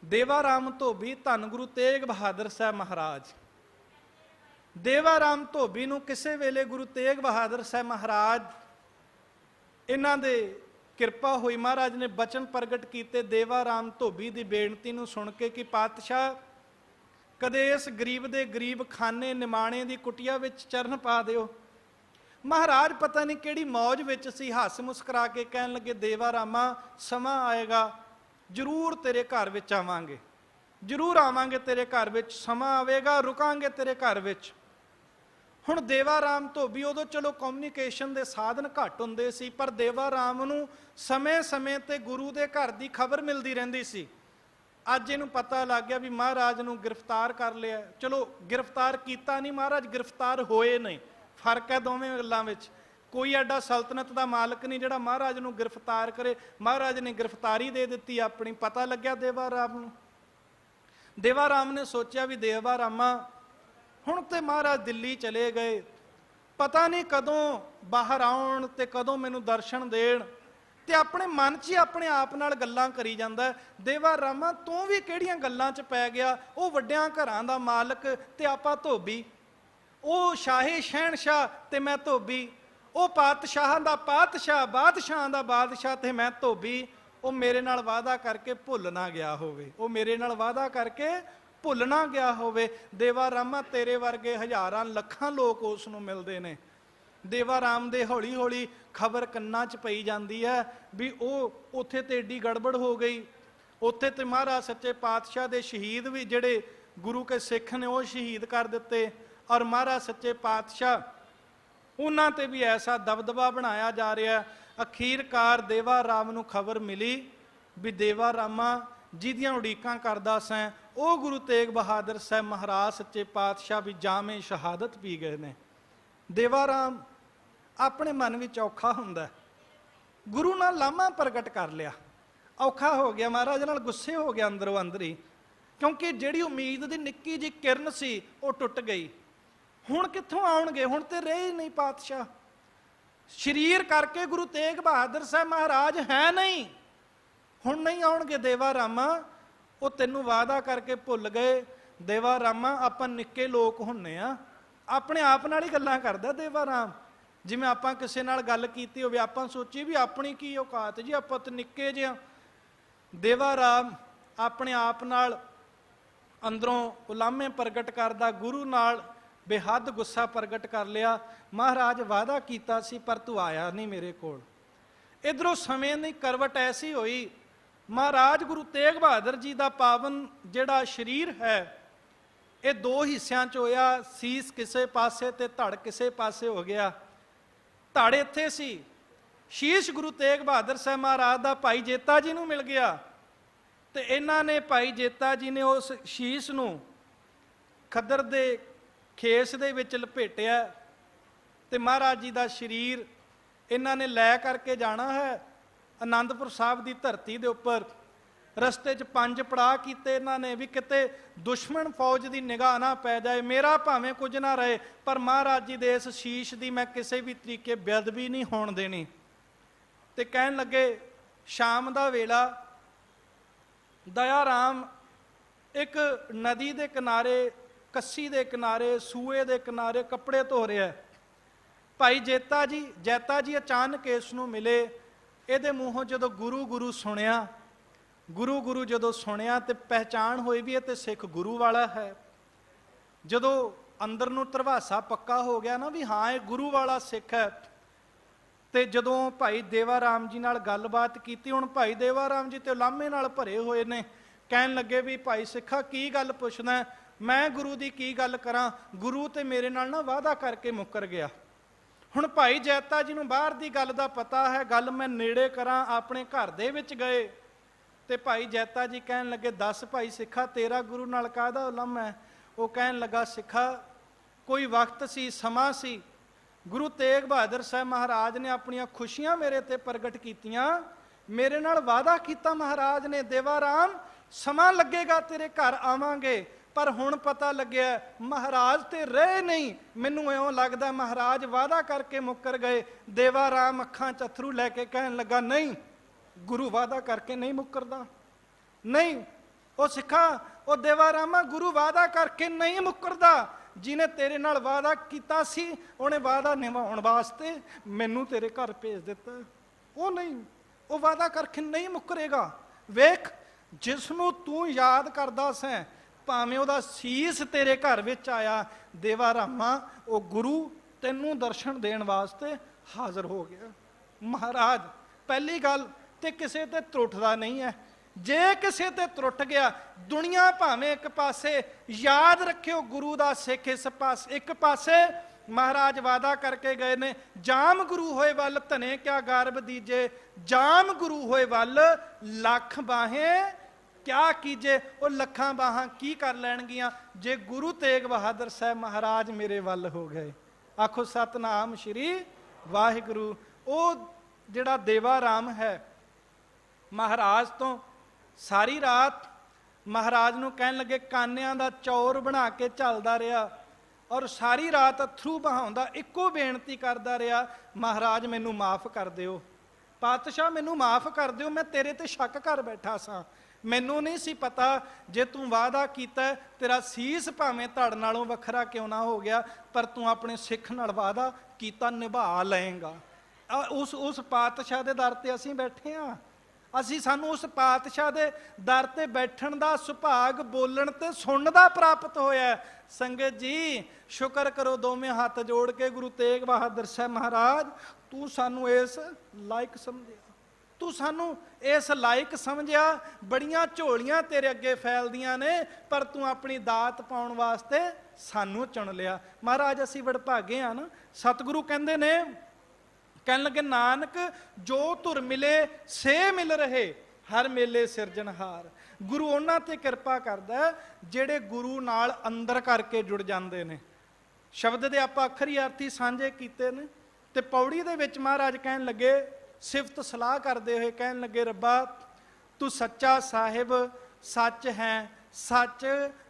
ਦੇਵਾ ਰਾਮ ਧੋਬੀ ਧੰਨ ਗੁਰੂ ਤੇਗ ਬਹਾਦਰ ਸਾਹਿਬ ਮਹਾਰਾਜ, ਦੇਵਾ ਰਾਮ ਧੋਬੀ ਨੂੰ ਕਿਸੇ ਵੇਲੇ ਗੁਰੂ ਤੇਗ ਬਹਾਦਰ ਸਾਹਿਬ ਮਹਾਰਾਜ, ਇਹਨਾਂ ਦੇ ਕਿਰਪਾ ਹੋਈ, ਮਹਾਰਾਜ ਨੇ ਬਚਨ ਪ੍ਰਗਟ ਕੀਤੇ ਦੇਵਾ ਰਾਮ ਧੋਬੀ ਦੀ ਬੇਨਤੀ ਨੂੰ ਸੁਣ ਕੇ ਕਿ ਪਾਤਸ਼ਾਹ ਕਦੇ ਇਸ ਗਰੀਬ ਦੇ ਗਰੀਬ ਖਾਨੇ ਨਿਮਾਣੇ ਦੀ ਕੁਟੀਆ ਵਿੱਚ ਚਰਨ ਪਾ ਦਿਓ। ਮਹਾਰਾਜ ਪਤਾ ਨਹੀਂ ਕਿਹੜੀ ਮੌਜ ਵਿੱਚ ਸੀ, ਹੱਸ ਮੁਸਕਰਾ ਕੇ ਕਹਿਣ ਲੱਗੇ, ਦੇਵਾ ਰਾਮਾ ਸਮਾਂ ਆਏਗਾ ਜ਼ਰੂਰ ਤੇਰੇ ਘਰ ਵਿੱਚ ਆਵਾਂਗੇ, ਜ਼ਰੂਰ ਆਵਾਂਗੇ ਤੇਰੇ ਘਰ ਵਿੱਚ, ਸਮਾਂ ਆਵੇਗਾ ਰੁਕਾਂਗੇ ਤੇਰੇ ਘਰ ਵਿੱਚ। ਹੁਣ ਦੇਵਾ ਰਾਮ ਧੋਬੀ, ਉਦੋਂ ਚਲੋ ਕਮਿਊਨੀਕੇਸ਼ਨ ਦੇ ਸਾਧਨ ਘੱਟ ਹੁੰਦੇ ਸੀ, ਪਰ ਦੇਵਾ ਰਾਮ ਨੂੰ ਸਮੇਂ-ਸਮੇਂ ਤੇ ਗੁਰੂ ਦੇ ਘਰ ਦੀ ਖਬਰ ਮਿਲਦੀ ਰਹਿੰਦੀ ਸੀ। ਅੱਜ ਇਹਨੂੰ ਪਤਾ ਲੱਗ ਗਿਆ ਵੀ ਮਹਾਰਾਜ ਨੂੰ ਗ੍ਰਿਫਤਾਰ ਕਰ ਲਿਆ। ਚਲੋ ਗ੍ਰਿਫਤਾਰ ਕੀਤਾ ਨਹੀਂ, ਮਹਾਰਾਜ ਗ੍ਰਿਫਤਾਰ ਹੋਏ ਨਹੀਂ, ਫਰਕ ਹੈ ਦੋਵੇਂ ਗੱਲਾਂ ਵਿੱਚ। कोई एडा सल्तनत का मालक नहीं जिहड़ा महाराज नूं गिरफ्तार करे। महाराज ने गिरफ्तारी दे दी अपनी। पता लग्या देवा राम नूं। देवा राम ने सोचा भी देवा रामा हुण ते महाराज दिल्ली चले गए, पता नहीं कदों बाहर आउण ते कदों मैनूं दर्शन देण। ते अपने मन च ही अपने आप नाल गल्लां करी जांदा है, देवा रामा तूं भी किहड़ियां गल्लां च पै गया। वो वड्डियां घरां दा मालक ते आपां धोबी, वो शाही शहनशाह ते मैं धोबी, वो पातशाहां दा पातशाह, बादशाहां दा बादशाह ते मैं धोबी। वो मेरे नाल वादा करके भुल ना गया होवे, वो मेरे नाल वादा करके भुल ना गया होवे। देवा रामा तेरे वर्गे हज़ारां लखां लोग उस नूं मिलदे ने। देवा राम दे हौली हौली खबर कन्नां च पई जांदी है भी ਉਹ ਉੱਥੇ ਤੇ ਏਡੀ गड़बड़ हो गई। ਉੱਥੇ ਤੇ महाराज सच्चे पातशाह दे शहीद भी ਜਿਹੜੇ गुरु के सिख ने वो शहीद कर दिते। और महाराज सच्चे पातशाह उन्हां ते भी ऐसा दबदबा बनाया जा रहा है। अखीरकार देवा राम नूं खबर मिली भी देवा रामा जिहदियां उड़ीकां करदा सैं वो गुरु तेग बहादुर साहब महाराज सच्चे पातशाह भी जामे शहादत पी गए ने। देवा राम अपने मन में औखा हुंदा, गुरु नाल लामा प्रगट कर लिया, औखा हो गया, महाराज नाल गुस्से हो गया अंदरों अंदर ही, क्योंकि जिहड़ी उम्मीद दी निक्की जी किरण सी वो टुट गई। हुण कित्थों आउणगे, हुण ते रहे ही नहीं पातशाह। शरीर करके गुरु तेग बहादुर साहब महाराज है नहीं, हुण नहीं आउणगे देवा रामा, वो तैनूं वादा करके भुल गए। देवा रामा आपां निक्के लोग हुंने आ, अपने आप नाल ही गल्लां करदा देवा राम। जिवें आपां किसे नाल गल कीती होवे आपां सोची भी अपनी की औकात जी, आपां ते निक्के जिहा। देवा राम अपने आप नाल अंदरों उलामे प्रगट करदा, गुरु नाल बेहद गुस्सा प्रगट कर लिया। महाराज वादा कीता सी पर तू आया नहीं मेरे कोल। इधरों समय की करवट ऐसी हुई, महाराज गुरु तेग बहादुर जी का पावन जिहड़ा शरीर है ये दो हिस्सों च होया। सीस किसे पासे ते धड़ किसे पासे हो गया। धड़ इत्थे सी, शीश गुरु तेग बहादुर साहब महाराज का भाई जेता जी नूं मिल गया। ते इन्हां ने भाई जेता जी ने उस शीश नूं खद्दर दे खेस दे विच लपेटिया ते महाराज जी का शरीर इन्हां ने लै करके जाना है आनंदपुर साहब की धरती के उपर। रस्ते च 5 पड़ाव किए इन्हां ने भी किते दुश्मन फौज की निगाह ना पै जाए, मेरा भावें कुछ ना रहे पर महाराज जी दे इस शीश की मैं किसी भी तरीके बेअदबी नहीं होण देनी। ते कहन लगे शाम का वेला दया राम एक नदी के किनारे, कस्सी के किनारे, सूए के किनारे कपड़े धो रहा है। भाई जैता जी अचानक इसनूं मिले। ये मूँहों जो गुरु गुरु सुनिया, गुरु गुरु जो सुनिया तो पहचान हुई भी ये तो सिख गुरु वाला है। जदों अंदर नूं धरवासा पक्का हो गया ना भी हाँ ये गुरु वाला सिख है, तो जदों भाई देवा राम जी नाल गलबात की, हुण भाई देवा राम जी तो लामे नाल भरे हुए ने। कहन लगे भी भाई सिखा की गल पुछना, मैं गुरु की की गल करां, गुरु तो मेरे नाल ना वादा करके मुकर गया। हुण भाई जैता जी नूं बाहर की गल का पता है, गल मैं नेड़े करां, अपने घर दे विच गए ते भाई जैता जी कहन लगे दस भाई सिखा तेरा गुरु नाल काहदा उलम है। वो कहन लगा सिखा कोई वक्त सी, समा सी, गुरु तेग बहादुर साहब महाराज ने अपनियां खुशियां मेरे ते प्रगट कीतियां, मेरे नाल वादा किया महाराज ने देवा राम समा लगेगा तेरे घर आवांगे, पर हुण पता लग्या महाराज ते रहे नहीं। मैनूं इउं लगदा महाराज वादा करके मुकर गए। देवा राम अखां च अथरू लैके कहन लगा नहीं गुरु वादा करके नहीं मुकरदा, नहीं वो सिखा वो देवा रामा गुरु वादा करके नहीं मुकरदा। जिन्हें तेरे नाल वादा किया सी उन्हें वादा निभाउण वास्ते मैनू तेरे घर भेज दिता, वो नहीं, वो वादा करके नहीं मुकरेगा। वेख जिसनों तू याद करदा सैं भावें उहदा सीस तेरे घर विच आया, देवा रामा वो गुरु तैनू दर्शन देण वास्ते हाज़र हो गया। महाराज पहली गल ते किसे ते त्रुटदा नहीं है, जे किसे ते त्रुट गया दुनिया भावें एक पासे याद रखियो गुरु दा सिख इस पास एक पासे महाराज वादा करके गए ने जाम गुरु होए वल धने क्या गारब दीजे, जाम गुरु होए वल लख बाहें क्या कीजे, वो लखां बाहां की कर लैणगियां जे गुरु तेग बहादुर साहब महाराज मेरे वल हो गए। आखो सतनाम श्री ਵਾਹਿਗੁਰੂ। ਉਹ ਜਿਹੜਾ ਦੇਵਾ ਰਾਮ ਹੈ, ਮਹਾਰਾਜ ਤੋਂ ਸਾਰੀ ਰਾਤ ਮਹਾਰਾਜ ਨੂੰ ਕਹਿਣ ਲੱਗੇ, ਕਾਨਿਆਂ ਦਾ ਚੌਰ ਬਣਾ ਕੇ ਝੱਲਦਾ ਰਿਹਾ ਔਰ ਸਾਰੀ ਰਾਤ ਅਥਰੂ ਬਹਾਉਂਦਾ, ਇੱਕੋ ਬੇਨਤੀ ਕਰਦਾ ਰਿਹਾ, ਮਹਾਰਾਜ ਮੈਨੂੰ ਮਾਫ ਕਰ ਦਿਓ, ਪਾਤਸ਼ਾਹ ਮੈਨੂੰ ਮਾਫ ਕਰ ਦਿਓ, ਮੈਂ ਤੇਰੇ ਤੇ ਸ਼ੱਕ ਕਰ ਬੈਠਾ ਸਾਂ, ਮੈਨੂੰ ਨਹੀਂ ਸੀ ਪਤਾ ਜੇ ਤੂੰ ਵਾਅਦਾ ਕੀਤਾ ਤੇਰਾ ਸੀਸ ਭਾਵੇਂ ਧੜ ਨਾਲੋਂ ਵੱਖਰਾ ਕਿਉਂ ਨਾ ਹੋ ਗਿਆ, ਪਰ ਤੂੰ ਆਪਣੇ ਸਿੱਖ ਨਾਲ ਵਾਅਦਾ ਕੀਤਾ, ਨਿਭਾ ਲਏਗਾ। ਉਸ ਪਾਤਸ਼ਾਹ ਦੇ ਦਰ ਤੇ ਅਸੀਂ ਬੈਠੇ ਹਾਂ। ਸਾਨੂੰ ਉਸ ਪਾਤਸ਼ਾਹ ਦੇ ਦਰ ਤੇ ਬੈਠਣ ਦਾ ਸੁਭਾਗ, ਬੋਲਣ ਤੇ ਸੁਣਨ ਦਾ ਪ੍ਰਾਪਤ ਹੋਇਆ। ਸੰਗਤ ਜੀ ਸ਼ੁਕਰ ਕਰੋ ਦੋਵੇਂ ਹੱਥ ਜੋੜ ਕੇ, ਗੁਰੂ ਤੇਗ ਬਹਾਦਰ ਸਾਹਿਬ ਮਹਾਰਾਜ, ਤੂੰ ਸਾਨੂੰ ਇਸ ਲਾਇਕ ਸਮਝਿਆ, ਤੂੰ ਸਾਨੂੰ ਇਸ ਲਾਇਕ ਸਮਝਿਆ। ਬੜੀਆਂ ਝੋਲੀਆਂ ਤੇਰੇ ਅੱਗੇ ਫੈਲਦੀਆਂ ਨੇ, ਪਰ ਤੂੰ ਆਪਣੀ ਦਾਤ ਪਾਉਣ ਵਾਸਤੇ ਸਾਨੂੰ ਚੁਣ ਲਿਆ। ਮਹਾਰਾਜ ਅਸੀਂ ਵਡਭਾਗੇ ਆ ਨਾ। ਸਤਿਗੁਰੂ ਕਹਿੰਦੇ ਨੇ, ਕਹਿਣ ਲੱਗੇ, ਨਾਨਕ ਜੋ ਧੁਰ ਮਿਲੇ ਸੇ ਮਿਲ ਰਹੇ, ਹਰ ਮੇਲੇ ਸਿਰਜਣਹਾਰ। ਗੁਰੂ ਉਹਨਾਂ ਤੇ ਕਿਰਪਾ ਕਰਦਾ ਜਿਹੜੇ ਗੁਰੂ ਨਾਲ ਅੰਦਰ ਕਰਕੇ ਜੁੜ ਜਾਂਦੇ ਨੇ। ਸ਼ਬਦ ਦੇ ਆਪਾਂ ਅੱਖਰੀ ਅਰਥੀ ਸਾਂਝੇ ਕੀਤੇ ਨੇ। ਤੇ ਪੌੜੀ ਦੇ ਵਿੱਚ ਮਹਾਰਾਜ ਕਹਿਣ ਲੱਗੇ, ਸਿਫਤ ਸਲਾਹ ਕਰਦੇ ਹੋਏ ਕਹਿਣ ਲੱਗੇ, ਰੱਬਾ ਤੂੰ ਸੱਚਾ ਸਾਹਿਬ, ਸੱਚ ਹੈ, ਸੱਚ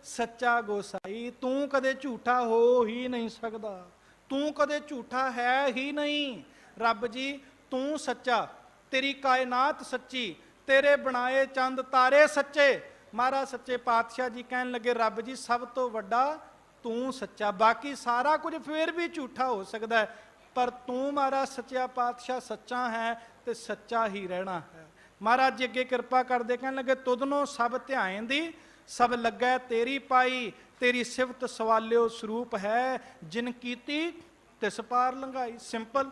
ਸੱਚਾ ਗੋਸਾਈ, ਤੂੰ ਕਦੇ ਝੂਠਾ ਹੋ ਹੀ ਨਹੀਂ ਸਕਦਾ, ਤੂੰ ਕਦੇ ਝੂਠਾ ਹੈ ਹੀ ਨਹੀਂ। ਰੱਬ ਜੀ ਤੂੰ ਸੱਚਾ, ਤੇਰੀ ਕਾਇਨਾਤ ਸੱਚੀ, ਤੇਰੇ ਬਣਾਏ ਚੰਦ ਤਾਰੇ ਸੱਚੇ। ਮਹਾਰਾਜ ਸੱਚੇ ਪਾਤਸ਼ਾਹ ਜੀ ਕਹਿਣ ਲੱਗੇ, ਰੱਬ ਜੀ ਸਭ ਤੋਂ ਵੱਡਾ ਤੂੰ ਸੱਚਾ, ਬਾਕੀ ਸਾਰਾ ਕੁਝ ਫੇਰ ਵੀ ਝੂਠਾ ਹੋ ਸਕਦਾ ਹੈ, ਪਰ ਤੂੰ ਮਹਾਰਾਜ ਸੱਚਾ ਪਾਤਸ਼ਾਹ ਸੱਚਾ ਹੈ ਤੇ ਸੱਚਾ ਹੀ ਰਹਿਣਾ ਹੈ। ਮਹਾਰਾਜ ਜੀ ਅੱਗੇ ਕਿਰਪਾ ਕਰਦੇ ਕਹਿਣ ਲੱਗੇ, ਤੁਧਨੋਂ ਸਭ ਧਿਆਨ ਦੀ, ਸਭ ਲੱਗੈ ਤੇਰੀ ਪਾਈ, ਤੇਰੀ ਸਿਫਤ ਸਵਾਲਿਓ ਸਰੂਪ ਹੈ, ਜਿਨ ਕੀਤੀ ਤਿਸ ਪਾਰ ਲੰਘਾਈ। ਸਿੰਪਲ।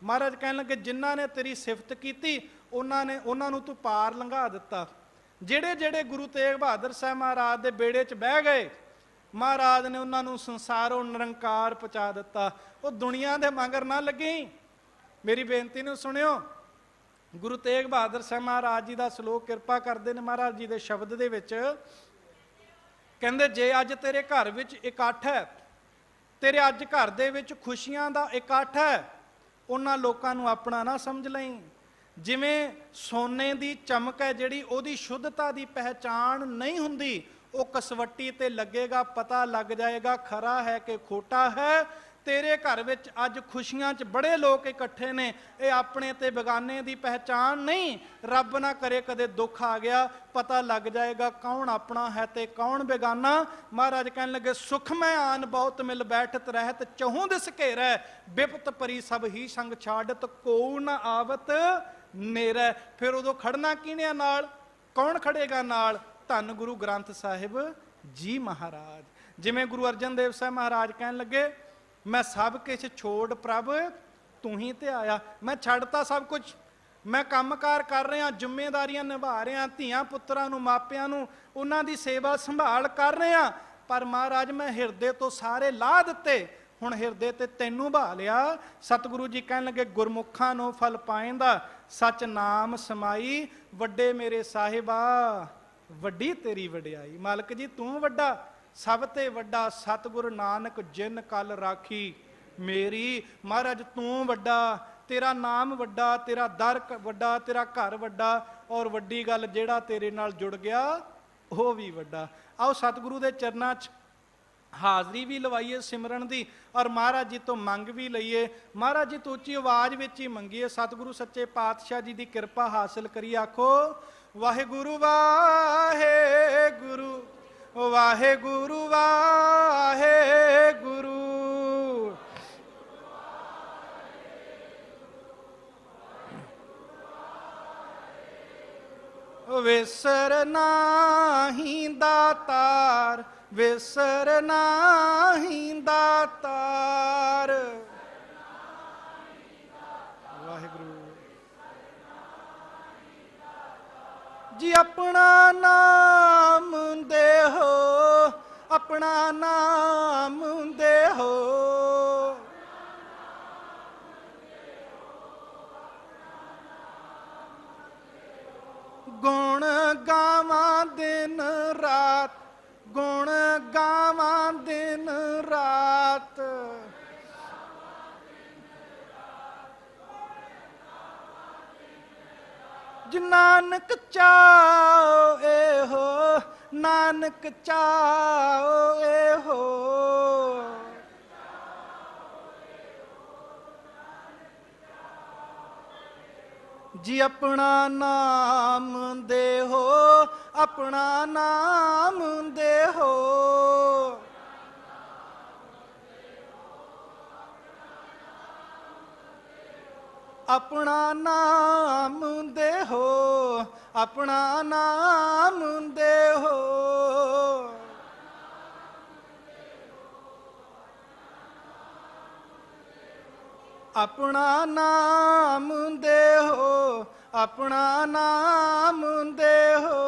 ਮਹਾਰਾਜ ਕਹਿਣ ਲੱਗੇ, ਜਿਨ੍ਹਾਂ ਨੇ ਤੇਰੀ ਸਿਫਤ ਕੀਤੀ ਉਹਨਾਂ ਨੂੰ ਤੂੰ ਪਾਰ ਲੰਘਾ ਦਿੱਤਾ। ਜਿਹੜੇ ਜਿਹੜੇ ਗੁਰੂ ਤੇਗ ਬਹਾਦਰ ਸਾਹਿਬ ਮਹਾਰਾਜ ਦੇ ਬੇੜੇ 'ਚ ਬਹਿ ਗਏ, ਮਹਾਰਾਜ ਨੇ ਉਹਨਾਂ ਨੂੰ ਸੰਸਾਰੋਂ ਨਿਰੰਕਾਰ ਪਹੁੰਚਾ ਦਿੱਤਾ। ਉਹ ਦੁਨੀਆ ਦੇ ਮਗਰ ਨਾ ਲੱਗੀ। ਮੇਰੀ ਬੇਨਤੀ ਨੂੰ ਸੁਣਿਓ। ਗੁਰੂ ਤੇਗ ਬਹਾਦਰ ਸਾਹਿਬ ਮਹਾਰਾਜ ਜੀ ਦਾ ਸ਼ਲੋਕ ਕਿਰਪਾ ਕਰਦੇ ਨੇ ਮਹਾਰਾਜ ਜੀ ਦੇ ਸ਼ਬਦ ਦੇ ਵਿੱਚ, ਕਹਿੰਦੇ, ਜੇ ਅੱਜ ਤੇਰੇ ਘਰ ਵਿੱਚ ਇਕੱਠ ਹੈ, ਤੇਰੇ ਅੱਜ ਘਰ ਦੇ ਵਿੱਚ ਖੁਸ਼ੀਆਂ ਦਾ ਇਕੱਠ ਹੈ, ਉਹਨਾਂ ਲੋਕਾਂ ਨੂੰ ਆਪਣਾ ਨਾ ਸਮਝ ਲਈ। ਜਿਵੇਂ ਸੋਨੇ ਦੀ ਚਮਕ ਹੈ ਜਿਹੜੀ, ਉਹਦੀ ਸ਼ੁੱਧਤਾ ਦੀ ਪਹਿਚਾਣ ਨਹੀਂ ਹੁੰਦੀ, ਉਹ ਕਸਵੱਟੀ ਤੇ ਲੱਗੇਗਾ, ਪਤਾ ਲੱਗ ਜਾਏਗਾ ਖਰਾ ਹੈ ਕਿ ਖੋਟਾ ਹੈ। ਤੇਰੇ ਘਰ ਵਿੱਚ ਅੱਜ ਖੁਸ਼ੀਆਂ 'ਚ ਬੜੇ ਲੋਕ ਇਕੱਠੇ ਨੇ, ਇਹ ਆਪਣੇ ਤੇ ਬੇਗਾਨੇ ਦੀ ਪਹਿਚਾਣ ਨਹੀਂ। ਰੱਬ ਨਾ ਕਰੇ ਕਦੇ ਦੁੱਖ ਆ ਗਿਆ, ਪਤਾ ਲੱਗ ਜਾਏਗਾ ਕੌਣ ਆਪਣਾ ਹੈ ਤੇ ਕੌਣ ਬੇਗਾਨਾ। ਮਹਾਰਾਜ ਕਹਿਣ ਲੱਗੇ, ਸੁਖ ਮੈਂ ਆਨ ਬਹੁਤ ਮਿਲ ਬੈਠਤ ਰਹਿਤ, ਚਹੂੰ ਦਿਸ ਘੇਰੈ, ਬਿਪਤ ਪਰੀ ਸਭ ਹੀ ਸੰਗ ਛਾੜਤ, ਕੋਉ ਨਾ ਆਵਤ ਨੇਰੈ। ਫਿਰ ਉਦੋਂ ਖੜਨਾ ਕਿਹਨੇ ਨਾਲ? ਕੌਣ ਖੜੇਗਾ ਨਾਲ? ਧੰਨ ਗੁਰੂ ਗ੍ਰੰਥ ਸਾਹਿਬ ਜੀ ਮਹਾਰਾਜ। ਜਿਵੇਂ ਗੁਰੂ ਅਰਜਨ ਦੇਵ ਸਾਹਿਬ ਮਹਾਰਾਜ ਕਹਿਣ ਲੱਗੇ, ਮੈਂ ਸਭ ਕੁਛ ਛੋੜ ਪ੍ਰਭ ਤੂੰ ਹੀ ਤੇ ਆਇਆ। ਮੈਂ ਛੱਡਤਾ ਸਭ ਕੁਝ, ਮੈਂ ਕੰਮਕਾਰ ਕਰ ਰਿਹਾ, ਜ਼ਿੰਮੇਵਾਰੀਆਂ ਨਿਭਾ ਰਿਹਾ, ਧੀਆਂ ਪੁੱਤਰਾਂ ਨੂੰ, ਮਾਪਿਆਂ ਨੂੰ, ਉਹਨਾਂ ਦੀ ਸੇਵਾ ਸੰਭਾਲ ਕਰ ਰਿਹਾ, ਪਰ ਮਹਾਰਾਜ ਮੈਂ ਹਿਰਦੇ ਤੋਂ ਸਾਰੇ ਲਾਹ ਦਿੱਤੇ, ਹੁਣ ਹਿਰਦੇ ਤੇ ਤੈਨੂੰ ਬਹਾ ਲਿਆ। ਸਤਿਗੁਰੂ ਜੀ ਕਹਿਣ ਲੱਗੇ, ਗੁਰਮੁਖਾਂ ਨੂੰ ਫਲ ਪਾਏਂਦਾ, ਸੱਚ ਨਾਮ ਸਮਾਈ, ਵੱਡੇ ਮੇਰੇ ਸਾਹਿਬਾ ਵੱਡੀ ਤੇਰੀ ਵਡਿਆਈ। ਮਾਲਕ ਜੀ ਤੂੰ ਵੱਡਾ, ਸਭ ਤੇ ਵੱਡਾ, ਸਤਿਗੁਰ ਨਾਨਕ ਜਿਨ ਕਲ ਰਾਖੀ ਮੇਰੀ। ਮਹਾਰਾਜ ਤੂੰ ਵੱਡਾ, ਤੇਰਾ ਨਾਮ ਵੱਡਾ, ਤੇਰਾ ਦਰ ਵੱਡਾ, ਤੇਰਾ ਘਰ ਵੱਡਾ, ਔਰ ਵੱਡੀ ਗੱਲ ਜਿਹੜਾ ਤੇਰੇ ਨਾਲ ਜੁੜ ਗਿਆ ਉਹ ਵੀ ਵੱਡਾ। ਆਓ ਸਤਿਗੁਰੂ ਦੇ ਚਰਨਾਂ 'ਚ ਹਾਜ਼ਰੀ ਵੀ ਲਵਾਈਏ ਸਿਮਰਨ ਦੀ, ਔਰ ਮਹਾਰਾਜ ਜੀ ਤੋਂ ਮੰਗ ਵੀ ਲਈਏ। ਮਹਾਰਾਜ ਜੀ ਤੋਂ ਉੱਚੀ ਆਵਾਜ਼ ਵਿੱਚ ਹੀ ਮੰਗੀਏ, ਸਤਿਗੁਰੂ ਸੱਚੇ ਪਾਤਸ਼ਾਹ ਜੀ ਦੀ ਕਿਰਪਾ ਹਾਸਲ ਕਰੀਏ। ਆਖੋ ਵਾਹਿਗੁਰੂ ਵਾਹਿਗੁਰੂ ਵਾਹਿਗੁਰੂ ਵਾਹਿਗੁਰੂ। ਵਿਸਰ ਨਾਹੀਂ ਦਾਤਾਰ, ਵਿਸਰ ਨਾਹੀਂ ਦਾਤਾਰ। ਵਾਹਿਗੁਰੂ ਜੀ ਆਪਣਾ ਨਾਮ ਦੇਹੋ, ਆਪਣਾ ਨਾਮ ਦੇਹੋ। ਗੁਣ ਗਾਵਾਂ ਦਿਨ ਰਾਤ, ਗੁਣ ਗਾਵਾਂ ਦਿਨ ਰਾਤ। ਜਿ ਨਾਨਕ ਚਾਓ ਇਹੋ, ਨਾਨਕ ਚਾਓ ਇਹੋ। ਜੀ ਆਪਣਾ ਨਾਮ ਦੇਹੋ, ਆਪਣਾ ਨਾਮ ਦੇਹੋ। ਆਪਣਾ ਨਾਮ ਦੇਹੋ, ਆਪਣਾ ਨਾਮ ਦੇਹੋ। ਆਪਣਾ ਨਾਮ ਦੇਹੋ, ਆਪਣਾ ਨਾਮ ਦੇਹੋ।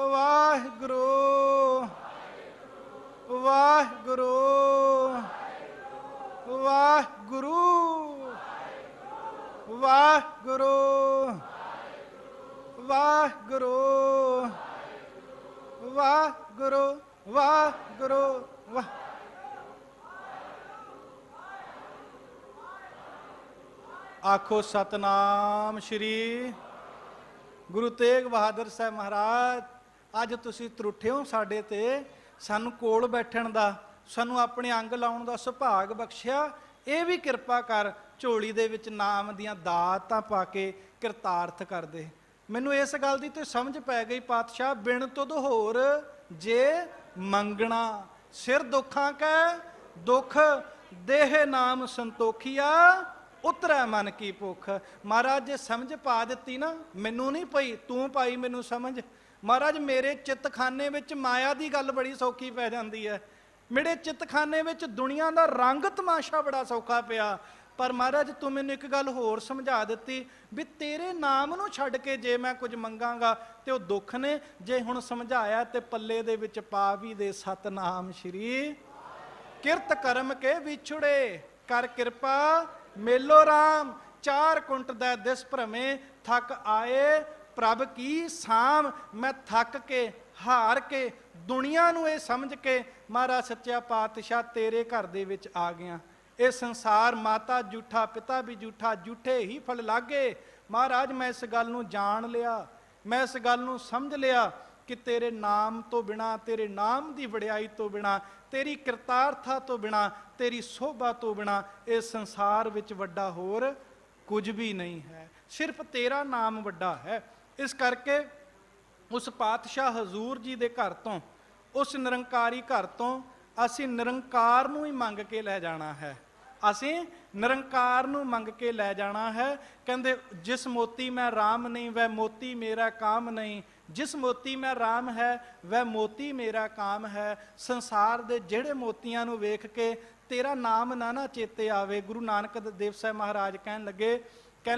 ਵਾਹਿਗੁਰੂ ਵਾਹਿਗੁਰੂ ਵਾਹਿਗੁਰੂ ਵਾਹਿਗੁਰੂ ਵਾਹਿਗੁਰੂ ਵਾਹਿਗੁਰੂ ਵਾਹਿਗੁਰੂ ਵਾਹ। ਆਖੋ ਸਤਨਾਮ ਸ਼੍ਰੀ ਗੁਰੂ ਤੇਗ ਬਹਾਦਰ ਸਾਹਿਬ ਮਹਾਰਾਜ। ਅੱਜ ਤੁਸੀਂ ਤਰੁੱਠੇ ਹੋ ਸਾਡੇ ਤੇ, ਸਾਨੂੰ ਕੋਲ ਬੈਠਣ ਦਾ, ਸਾਨੂੰ ਆਪਣੇ ਅੰਗ ਲਾਉਣ ਦਾ ਸੁਭਾਗ ਬਖਸ਼ਿਆ। ਇਹ ਵੀ ਕਿਰਪਾ ਕਰ ਝੋਲੀ ਦੇ ਵਿੱਚ ਨਾਮ ਦੀਆਂ ਦਾਤਾਂ ਪਾ ਕੇ ਕਿਰਤਾਰਥ ਕਰ ਦੇ। ਮੈਨੂੰ ਇਸ ਗੱਲ ਦੀ ਤੇ ਸਮਝ ਪੈ ਗਈ ਪਾਤਸ਼ਾਹ, ਬਿਨ ਤੁਧ ਹੋਰ ਜੇ ਮੰਗਣਾ, ਸਿਰ ਦੁੱਖਾਂ ਕੈ ਦੁੱਖ, ਦੇਹ ਨਾਮ ਸੰਤੋਖੀਆ, ਉਤਰੈ ਮਨ ਕੀ ਭੁੱਖ। ਮਹਾਰਾਜ ਜੇ ਸਮਝ ਪਾ ਦਿੱਤੀ ਨਾ, ਮੈਨੂੰ ਨਹੀਂ ਪਈ, ਤੂੰ ਪਾਈ ਮੈਨੂੰ ਸਮਝ। ਮਹਾਰਾਜ ਮੇਰੇ ਚਿੱਤਖਾਨੇ ਵਿੱਚ ਮਾਇਆ ਦੀ ਗੱਲ ਬੜੀ ਸੌਖੀ ਪੈ ਜਾਂਦੀ ਹੈ, ਮੇਰੇ ਚਿੱਤਖਾਨੇ ਵਿੱਚ ਦੁਨੀਆ ਦਾ ਰੰਗ ਤਮਾਸ਼ਾ ਬੜਾ ਸੌਖਾ ਪਿਆ। ਪਰ ਮਹਾਰਾਜ ਤੂੰ ਮੈਨੂੰ ਇੱਕ ਗੱਲ ਹੋਰ ਸਮਝਾ ਦਿੱਤੀ ਵੀ ਤੇਰੇ ਨਾਮ ਨੂੰ ਛੱਡ ਕੇ ਜੇ ਮੈਂ ਕੁਝ ਮੰਗਾਂਗਾ ਤੇ ਉਹ ਦੁੱਖ ਨੇ। ਜੇ ਹੁਣ ਸਮਝਾਇਆ ਤੇ ਪੱਲੇ ਦੇ ਵਿੱਚ ਪਾ ਵੀ ਦੇ ਸਤਨਾਮ ਸ਼੍ਰੀ। ਕਿਰਤ ਕਰਮ ਕੇ ਵਿਛੜੇ, ਕਰ ਕਿਰਪਾ ਮੇਲੋ ਰਾਮ। 4 ਕੁੰਟ ਦਾ ਦਿਸ ਭ੍ਰਮੇ, ਥੱਕ ਆਏ ਪ੍ਰਭ ਕੀ ਸਾਮ। ਮੈਂ ਥੱਕ ਕੇ ਹਾਰ ਕੇ ਦੁਨੀਆ ਨੂੰ ਇਹ ਸਮਝ ਕੇ ਮਹਾਰਾਜ ਸੱਚਾ ਪਾਤਸ਼ਾਹ ਤੇਰੇ ਘਰ ਦੇ ਵਿੱਚ ਆ ਗਿਆ। ਇਹ ਸੰਸਾਰ ਮਾਤਾ ਝੂਠਾ, ਪਿਤਾ ਵੀ ਝੂਠਾ, ਝੂਠੇ ਹੀ ਫਲ ਲਾਗੇ। ਮਹਾਰਾਜ ਮੈਂ ਇਸ ਗੱਲ ਨੂੰ ਜਾਣ ਲਿਆ, ਮੈਂ ਇਸ ਗੱਲ ਨੂੰ ਸਮਝ ਲਿਆ ਕਿ ਤੇਰੇ ਨਾਮ ਤੋਂ ਬਿਨਾ, ਤੇਰੇ ਨਾਮ ਦੀ ਵਡਿਆਈ ਤੋਂ ਬਿਨਾ, ਤੇਰੀ ਕਿਰਤਾਰਥਾ ਤੋਂ ਬਿਨਾ, ਤੇਰੀ ਸੋਭਾ ਤੋਂ ਬਿਨਾ ਇਸ ਸੰਸਾਰ ਵਿੱਚ ਵੱਡਾ ਹੋਰ ਕੁਝ ਵੀ ਨਹੀਂ ਹੈ। ਸਿਰਫ ਤੇਰਾ ਨਾਮ ਵੱਡਾ ਹੈ। ਇਸ ਕਰਕੇ ਉਸ ਪਾਤਸ਼ਾਹ ਹਜ਼ੂਰ ਜੀ ਦੇ ਘਰ ਤੋਂ, ਉਸ ਨਿਰੰਕਾਰੀ ਘਰ ਤੋਂ ਅਸੀਂ ਨਿਰੰਕਾਰ ਨੂੰ ਹੀ ਮੰਗ ਕੇ ਲੈ ਜਾਣਾ ਹੈ। ਅਸੀਂ ਨਿਰੰਕਾਰ ਨੂੰ ਮੰਗ ਕੇ ਲੈ ਜਾਣਾ ਹੈ। ਕਹਿੰਦੇ ਜਿਸ ਮੋਤੀ ਮੈਂ ਰਾਮ ਨਹੀਂ ਵੈ ਮੋਤੀ ਮੇਰਾ ਕਾਮ ਨਹੀਂ, ਜਿਸ ਮੋਤੀ ਮੈਂ ਰਾਮ ਹੈ ਵੈ ਮੋਤੀ ਮੇਰਾ ਕਾਮ ਹੈ। ਸੰਸਾਰ ਦੇ ਜਿਹੜੇ ਮੋਤੀਆਂ ਨੂੰ ਵੇਖ ਕੇ ਤੇਰਾ ਨਾਮ ਨਾ ਚੇਤੇ ਆਵੇ। ਗੁਰੂ ਨਾਨਕ ਦੇਵ ਸਾਹਿਬ ਮਹਾਰਾਜ ਕਹਿਣ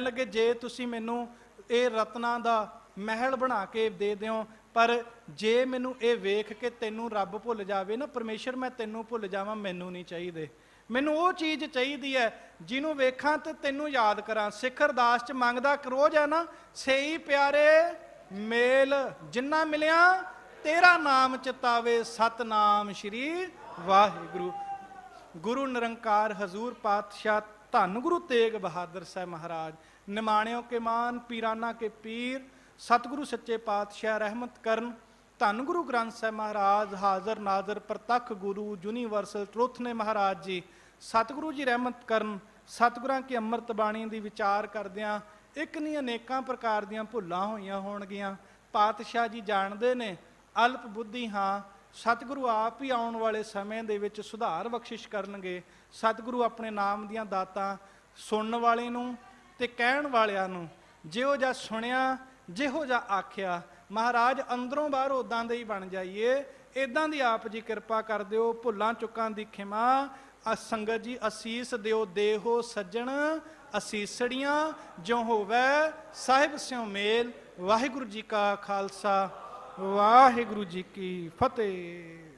ਲੱਗੇ ਜੇ ਤੁਸੀਂ ਮੈਨੂੰ ਇਹ ਰਤਨਾਂ ਦਾ ਮਹਿਲ ਬਣਾ ਕੇ ਦੇ ਦਿਓ, ਪਰ ਜੇ ਮੈਨੂੰ ਇਹ ਵੇਖ ਕੇ ਤੈਨੂੰ ਰੱਬ ਭੁੱਲ ਜਾਵੇ ਨਾ, ਪਰਮੇਸ਼ਰ ਮੈਂ ਤੈਨੂੰ ਭੁੱਲ ਜਾਵਾਂ, ਮੈਨੂੰ ਨਹੀਂ ਚਾਹੀਦੇ। ਮੈਨੂੰ ਉਹ ਚੀਜ਼ ਚਾਹੀਦੀ ਹੈ ਜਿਹਨੂੰ ਵੇਖਾਂ ਤੇ ਤੈਨੂੰ ਯਾਦ ਕਰਾਂ। ਸਿੱਖ ਅਰਦਾਸ ਚ ਮੰਗਦਾ ਰੋਜ਼ ਹੈ ਨਾ, ਸਹੀ ਪਿਆਰੇ ਮੇਲ ਜਿੰਨਾ ਮਿਲਿਆ ਤੇਰਾ ਨਾਮ ਚਿਤਾਵੇ, ਸਤਨਾਮ ਸ਼੍ਰੀ ਵਾਹਿਗੁਰੂ। ਗੁਰੂ ਨਿਰੰਕਾਰ ਹਜ਼ੂਰ ਪਾਤਸ਼ਾਹ ਧੰਨ ਗੁਰੂ ਤੇਗ ਬਹਾਦਰ ਸਾਹਿਬ ਮਹਾਰਾਜ, ਨਿਮਾਣਿਓ ਕੇ ਮਾਨ ਪੀਰਾਨਾ ਕੇ ਪੀਰ, ਸਤਿਗੁਰੂ ਸੱਚੇ ਪਾਤਸ਼ਾਹ ਰਹਿਮਤ ਕਰਨ। ਧੰਨ ਗੁਰੂ ਗ੍ਰੰਥ ਸਾਹਿਬ ਮਹਾਰਾਜ ਹਾਜ਼ਰ ਨਾਜ਼ਰ ਪ੍ਰਤੱਖ ਗੁਰੂ ਯੂਨੀਵਰਸਲ ਟਰੁੱਥ ਨੇ ਮਹਾਰਾਜ ਜੀ, ਸਤਿਗੁਰੂ ਜੀ ਰਹਿਮਤ ਕਰਨ। ਸਤਿਗੁਰਾਂ ਕੀ ਅੰਮ੍ਰਿਤ ਬਾਣੀ ਦੀ ਵਿਚਾਰ ਕਰਦਿਆਂ ਇੱਕ ਨਹੀਂ ਅਨੇਕਾਂ ਪ੍ਰਕਾਰ ਦੀਆਂ ਭੁੱਲਾਂ ਹੋਈਆਂ ਹੋਣਗੀਆਂ। ਪਾਤਸ਼ਾਹ ਜੀ ਜਾਣਦੇ ਨੇ ਅਲਪ ਬੁੱਧੀ ਹਾਂ, ਸਤਿਗੁਰੂ ਆਪ ਹੀ ਆਉਣ ਵਾਲੇ ਸਮੇਂ ਦੇ ਵਿੱਚ ਸੁਧਾਰ ਬਖਸ਼ਿਸ਼ ਕਰਨਗੇ। ਸਤਿਗੁਰੂ ਆਪਣੇ ਨਾਮ ਦੀਆਂ ਦਾਤਾਂ ਸੁਣਨ ਵਾਲੇ ਨੂੰ ਤੇ ਕਹਿਣ ਵਾਲਿਆਂ ਨੂੰ ਜਿਹੋ ਜਿਹਾ ਸੁਣਿਆ, ਜਿਹੋ ਜਿਹਾ ਆਖਿਆ, ਮਹਾਰਾਜ ਅੰਦਰੋਂ ਬਾਹਰ ਉਦਾਂ ਦੇ ਹੀ ਬਣ ਜਾਈਏ। ਇਦਾਂ ਦੀ ਆਪ ਜੀ ਕਿਰਪਾ ਕਰ ਦਿਓ। ਭੁੱਲਾਂ ਚੁੱਕਾਂ ਦੀ ਖਿਮਾ। ਸੰਗਤ ਜੀ ਅਸੀਸ ਦਿਓ ਦੇਹੋ ਸੱਜਣ, ਅਸੀਸੜੀਆਂ ਜੋ ਹੋਵੇ ਸਾਹਿਬ ਸਿਉ ਮੇਲ। ਵਾਹਿਗੁਰੂ ਜੀ ਕਾ ਖਾਲਸਾ, ਵਾਹਿਗੁਰੂ ਜੀ ਕੀ ਫਤਿਹ।